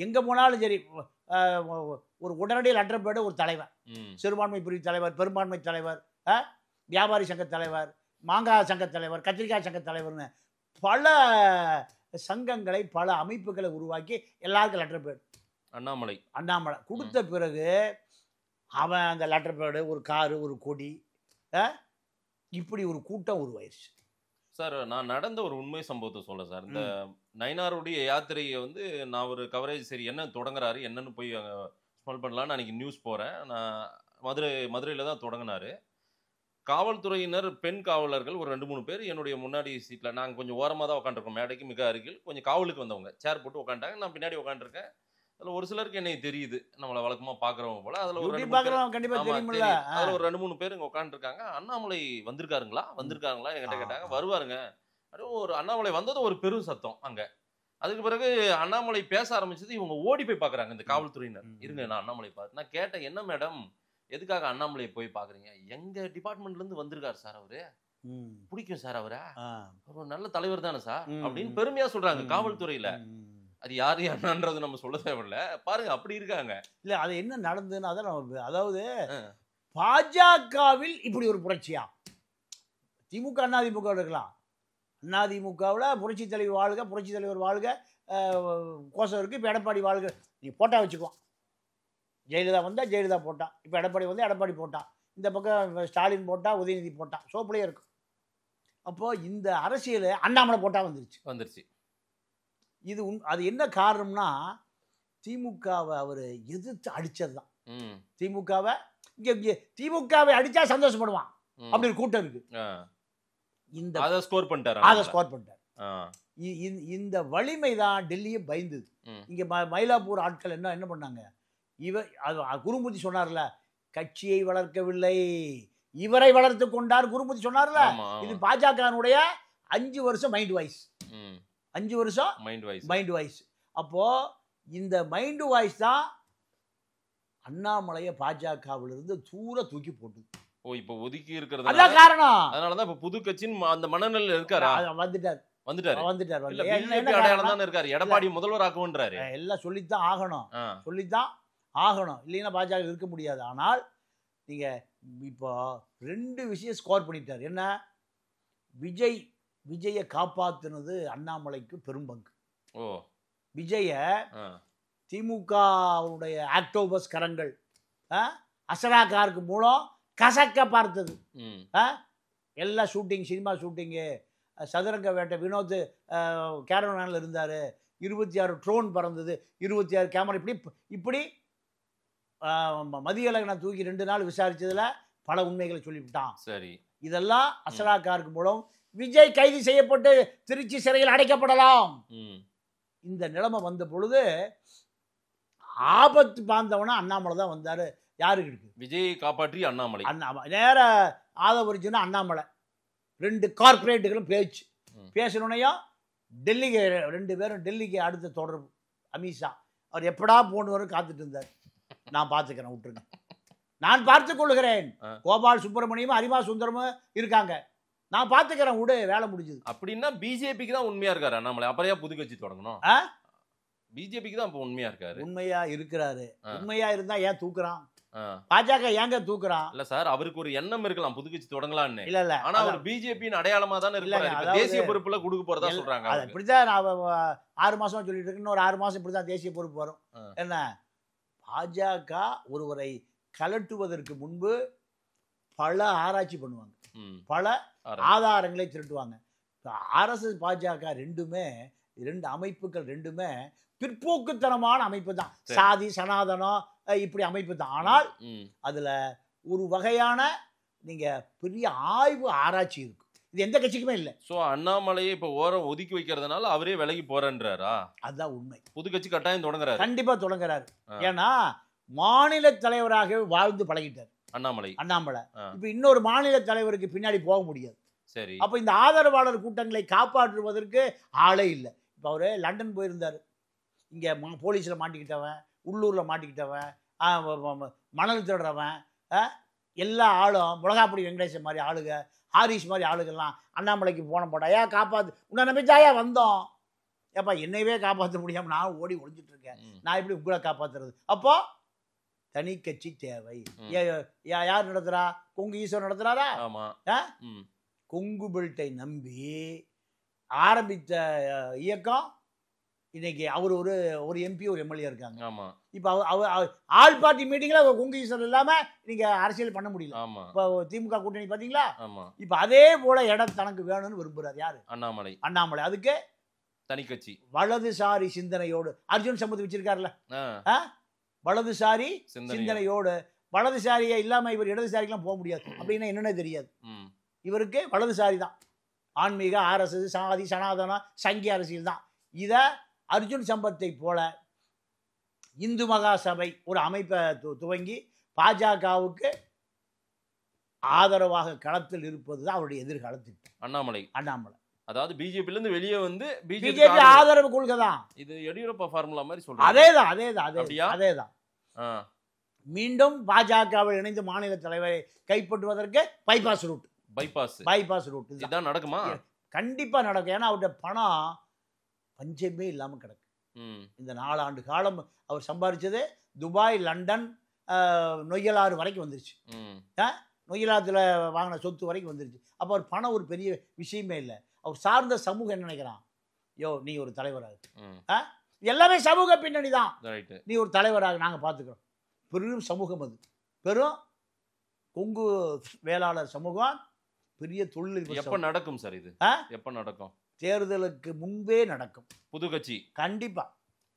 எங்க போனாலும் சரி, ஒரு உடனடியில் லெட்டர் ஒரு தலைவர், சிறுபான்மை பிரிவு தலைவர், பெரும்பான்மை தலைவர், வியாபாரி சங்க தலைவர், மாங்காய் சங்க தலைவர், கத்திரிக்காய் சங்க தலைவர்னு பல சங்கங்களை, பல அமைப்புகளை உருவாக்கி எல்லாருக்கும் லெட்டர் பேடு அண்ணாமலை கொடுத்த பிறகு அவன் அந்த லெட்டர் பேடு, ஒரு காரு, ஒரு கொடி, இப்படி ஒரு கூட்டம் உருவாயிருச்சு. சார், நான் நடந்த ஒரு உண்மை சம்பவத்தை சொல்ல சார். இந்த நயினாருடைய யாத்திரையை வந்து நான் ஒரு கவரேஜ் சரி என்ன தொடங்குறாரு என்னன்னு போய் ஸ்மெல் பண்ணலான்னு அன்றைக்கி நியூஸ் போகிறேன். நான் மதுரையில தான் தொடங்கினாரு. காவல்துறையினர், பெண் காவலர்கள் ஒரு 2-3 பேர் என்னுடைய முன்னாடி சீட்ல, நாங்க கொஞ்சம் ஓரமா தான் உட்காந்துருக்கோம், மேடைக்கு மிக அருகில், கொஞ்சம் காவலுக்கு வந்தவங்க சேர் போட்டு உட்காந்துட்டாங்க. நான் பின்னாடி உட்காந்துருக்கேன். அதுல ஒரு சிலருக்கு என்னை தெரியுது, நம்மள வழக்கமா பாக்குறவங்க போல. அதுல ஒரு 2-3 பேர், பாக்குறவங்க கண்டிப்பா ஆமா தெரியுமில்ல. தெரியும். அதுல ஒரு 2-3 பேர் இங்க உட்காந்துருக்காங்க. அண்ணாமலை வந்திருக்காருங்களா என்கிட்ட கேட்டாங்க. வருவாருங்க. அதுவும் ஒரு அண்ணாமலை வந்தது ஒரு பெரும் சத்தம் அங்க. அதுக்கு பிறகு அண்ணாமலை பேச ஆரம்பிச்சது, இவங்க ஓடி போய் பாக்குறாங்க இந்த காவல்துறையினர். இருங்க நான் அண்ணாமலை பார்த்து நான் கேட்டேன், என்ன மேடம் எதுக்காக அண்ணாமலையை போய் பாக்குறீங்க? எங்க டிபார்ட்மெண்ட்ல இருந்து வந்திருக்காரு சார், அவரு பிடிக்கும் சார், அவரை ஒரு நல்ல தலைவர் தானே சார் அப்படின்னு பெருமையா சொல்றாங்க காவல்துறையில. அது யாரு என்னன்றது நம்ம சொல்ல தேவையில்ல, பாருங்க அப்படி இருக்காங்க. இல்ல அது என்ன நடந்ததுன்னு அதான் அதாவது பாஜகவில் இப்படி ஒரு புரட்சியா? திமுக அதிமுக இருக்கலாம், அதிமுகவில் புரட்சி தலைவர் வாழ்க, புரட்சி தலைவர் வாழ்க கோஷம் இருக்கு. இப்போ எடப்பாடி வாழ்க, நீ போட்டா வச்சுக்குவோம். ஜெயலலிதா வந்தால் ஜெயலலிதா போட்டான், இப்போ எடப்பாடி வந்தால் எடப்பாடி போட்டான், இந்த பக்கம் ஸ்டாலின் போட்டால் உதயநிதி போட்டான், சோப்புலேயே இருக்கும். அப்போது இந்த அரசியல் அண்ணாமலை போட்டால் வந்துருச்சு. இது அது என்ன காரணம்னா திமுகவை அவர் எதிர்த்து அடித்தது தான். திமுகவை திமுகவை அடித்தா சந்தோஷப்படுவான் அப்படி ஒரு கூட்டம் இருக்கு. இந்த அதை ஸ்கோர் பண்ணிட்டார். இந்த வலிமை தான் டெல்லியை பயந்தது. இங்கே மயிலாப்பூர் ஆட்கள் என்ன பண்ணாங்க, குருமூர்த்தி சொன்னார்ல, கட்சியை வளர்க்கவில்லை இவரை வளர்த்து கொண்டார் குருமூர்த்தி சொன்னார்ல. இது பாஜகனுடைய 5 வருஷம் மைண்ட் வாய்ஸ், 5 வருஷம் மைண்ட் வாய்ஸ். அப்போ இந்த மைண்ட் வாய்ஸ் தான் அண்ணாமலையை பாஜகவிலிருந்து தூர தூக்கி போட்டுது. இப்போ ஒதுக்கி இருக்கிறது அதான் காரணம். அதனாலதான் இப்ப புது கட்சியின் அந்த மனநிலையில இருக்காரா? வந்துட்டார். எடப்பாடி முதல்வர் ஆக்குன்றாரு. எல்லாம் சொல்லித்தான் ஆகணும், இல்லைன்னா பாஜக இருக்க முடியாது. ஆனால் நீங்க இப்போ 2 விஷயம் ஸ்கோர் பண்ணிட்டார். என்ன? விஜயை காப்பாத்துனது அண்ணாமலைக்கு பெரும் பங்கு. விஜய திமுகவுடைய ஆக்டோபஸ் கரங்கள் அசரா காருக்கு மூலம் கசக்க பார்த்தது. எல்லா ஷூட்டிங், சினிமா ஷூட்டிங்கு, சதுரங்க வேட்டை, வினோத் கேரவனில் இருந்தார், 26 ட்ரோன் பறந்தது, 26 கேமரா, இப்படி மதியழகனை தூக்கி 2 நாள் விசாரிச்சதுல பல உண்மைகளை சொல்லிவிட்டான். சரி, இதெல்லாம் அசரா காருக்கு மூலம் விஜய் கைது செய்யப்பட்டு திருச்சி சிறையில் அடைக்கப்படலாம். இந்த நிலைமை வந்த பொழுது ஆபத்து பாந்தவனா அண்ணாமலை தான் வந்தாரு. யாருக்கு இருக்கு? விஜயை காப்பாற்றி அண்ணாமலை. நேர ஆதவரிச்சுன்னா அண்ணாமலை 2 கார்பரேட்டுகளும் பேசணுனையும் டெல்லிக்கு 2 பேரும் டெல்லிக்கு அடுத்த தொடர்பு அமித்ஷா. அவர் எப்படா போனவரும் காத்துட்டு இருந்தார். நான் பார்த்துக்கிறேன், விட்டுருங்க, நான் பார்த்துக் கொள்ளுகிறேன். கோபால் சுப்பிரமணியமும் அரிமா சுந்தரமும் இருக்காங்க, நான் பார்த்துக்கிறேன், விடு, வேலை முடிஞ்சது. அப்படின்னா பிஜேபிக்கு தான் உண்மையா இருக்காரு அண்ணாமலை. அப்புறம் புது கட்சி தொடங்கணும்? பிஜேபிக்கு தான் உண்மையா இருக்காரு. உண்மையா இருக்கிறாரு. உண்மையா இருந்தா ஏன் தூக்குறான்? பாஜக ஏங்க தூக்குறான்? இல்ல சார், அவருக்கு ஒரு எண்ணம் இருக்கலாம் புது கட்சி தொடங்கலாம்னு. இல்ல, ஆனா அவர் பிஜேபியின் அடையாளமா தானே இருக்காரு. தேசிய பொறுப்புல கொடுக்க போறதா சொல்றாங்க. இப்படிதான் 6 மாசம் சொல்லிட்டு இருக்கு. இன்னொரு 6 மாசம் இப்படிதான் தேசிய பொறுப்பு வரும். என்ன, பாஜக ஒருவரை கலட்டுவதற்கு முன்பு பல ஆராய்ச்சி பண்ணுவாங்க, பல ஆதாரங்களை திரட்டுவாங்க. RSS பாஜக 2 அமைப்புகள் 2 பிற்போக்குத்தனமான அமைப்பு தான். சாதி சனாதனம் இப்படி அமைப்பு தான். ஆனால் அதுல ஒரு வகையான நீங்க பெரிய ஆய்வு ஆராய்ச்சி இருக்கு. இது எந்த கட்சிக்குமே இல்லை. சோ அண்ணாமலையை இப்ப ஓரம் ஒதுக்கி வைக்கிறதுனால அவரே விலகி போறேன்றாரா? அதுதான் உண்மை. புது கட்சி கட்டாயம் தொடங்குறாரு, கண்டிப்பா தொடங்குறாரு. ஏன்னா மாநில தலைவராக வாழ்ந்து பழகிட்டார் அண்ணாமலை. இப்ப இன்னொரு மாநில தலைவருக்கு பின்னாடி போக முடியாது. சரி, அப்ப இந்த ஆதரவாளர் கூட்டங்களை காப்பாற்றுவதற்கு ஆளே இல்லை. இப்ப அவரு லண்டன் போயிருந்தாரு. இங்க போலீஸ்ல மாட்டிக்கிட்டவன், உள்ளூர்ல மாட்டிக்கிட்டவன், மணல் திருடுறவன், எல்லா ஆளும் முளகாப்பொடி வெங்கடேசன் மாதிரி ஆளுங்க, ஹாரிஸ் மாதிரி ஆளுகள்லாம் அண்ணாமலைக்கு போன போட்டாயா காப்பாத்து, உன்னை நம்பிச்சாயா வந்தோம். ஏப்பா என்னையவே காப்பாற்ற முடியாம நான் ஓடி ஒளிஞ்சிட்டு இருக்கேன், நான் எப்படி உங்களை காப்பாத்துறது? அப்போ தனி கட்சி தேவை. யார் நடத்துறா? கொங்கு ஈஸ்வரன் நடத்துறாரா? கொங்கு பெல்ட்டை நம்பி ஆரம்பித்த இயக்கம் இன்னைக்கு அவர் ஒரு எம்பி ஒரு எம்எல்ஏ இருக்காங்க. இப்போ ஆல் பார்ட்டி மீட்டிங்ல கொங்கு ஈஸ்வரன் இல்லாம நீங்க அரசியல் பண்ண முடியல. இப்போ திமுக கூட்டணி பாத்தீங்களா? இப்போ அதே போல இடம் தனக்கு வேணும்னு விரும்புறாரு யாரு? அண்ணாமலை. அதுக்கு தனி கட்சி, வலதுசாரி சிந்தனையோடு அர்ஜுன் சம்பத் வச்சிருக்காருல்ல, வலதுசாரி சிந்தனையோடு வலதுசாரியை இல்லாமல் இவர் இடதுசாரிக்கெல்லாம் போக முடியாது அப்படின்னா என்னன்னே தெரியாது. இவருக்கு வலதுசாரி தான், ஆன்மீக ஆர்எஸ்எஸ் சாதி சனாதனம் சங்கிய அரசியல் தான். இதை அர்ஜுன் சம்பத்தை போல இந்து மகாசபை ஒரு அமைப்பை துவங்கி பாஜகவுக்கு ஆதரவாக களத்தில் இருப்பது தான் அவருடைய எதிர்கால திட்டம். அண்ணாமலை அதாவது பிஜேபில இருந்து வெளியே வந்து பிஜேபி ஆதரவு கொள்கை தான் இது. எடியூரப்பா ஃபார்முலா மாதிரி சொல்றாங்க. அதேதான். மீண்டும் பாஜகவில் இணைந்து மாநில தலைவரை கைப்பற்றுவதற்கு பைபாஸ் ரூட் இதான் நடக்குமா? கண்டிப்பா நடக்கும். ஏன்னா அவருடைய பணம் பஞ்சமே இல்லாம கிடக்கு. இந்த 4 ஆண்டு காலம் அவர் சம்பாதிச்சது துபாய், லண்டன், நொய்யலாறு வரைக்கும் வந்துருச்சு. நொய்யலாத்துல வாங்கின சொத்து வரைக்கும் வந்துருச்சு. அப்போ அவர் பணம் ஒரு பெரிய விஷயமே இல்லை. அவர் சார்ந்த சமூகம் என்ன நினைக்கிறான், நீ ஒரு தலைவராக, எல்லாமே சமூக பின்னணி தான், நீ ஒரு தலைவராக நாங்கள் பார்த்துக்கிறோம். பெரும் சமூகம் அது, பெரும் கொங்கு வேளாளர் சமூகம், பெரிய தொழில். எப்ப நடக்கும் சார் இது? எப்ப நடக்கும்? தேர்தலுக்கு முன்பே நடக்கும். புது கட்சி கண்டிப்பா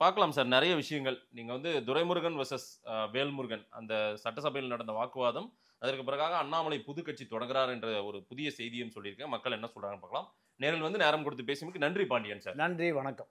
பார்க்கலாம் சார். நிறைய விஷயங்கள் நீங்க வந்து துரைமுருகன் வெர்சஸ் வேல்முருகன் அந்த சட்டசபையில் நடந்த வாக்குவாதம், அதற்கு பிறகாக அண்ணாமலை புது கட்சி தொடங்குறார் என்ற ஒரு புதிய செய்தியும் சொல்லியிருக்கேன். மக்கள் என்ன சொல்றாங்கன்னு பார்க்கலாம். நேரில் வந்து நேரம் கொடுத்து பேசியமைக்கு நன்றி பாண்டியன் சார். நன்றி, வணக்கம்.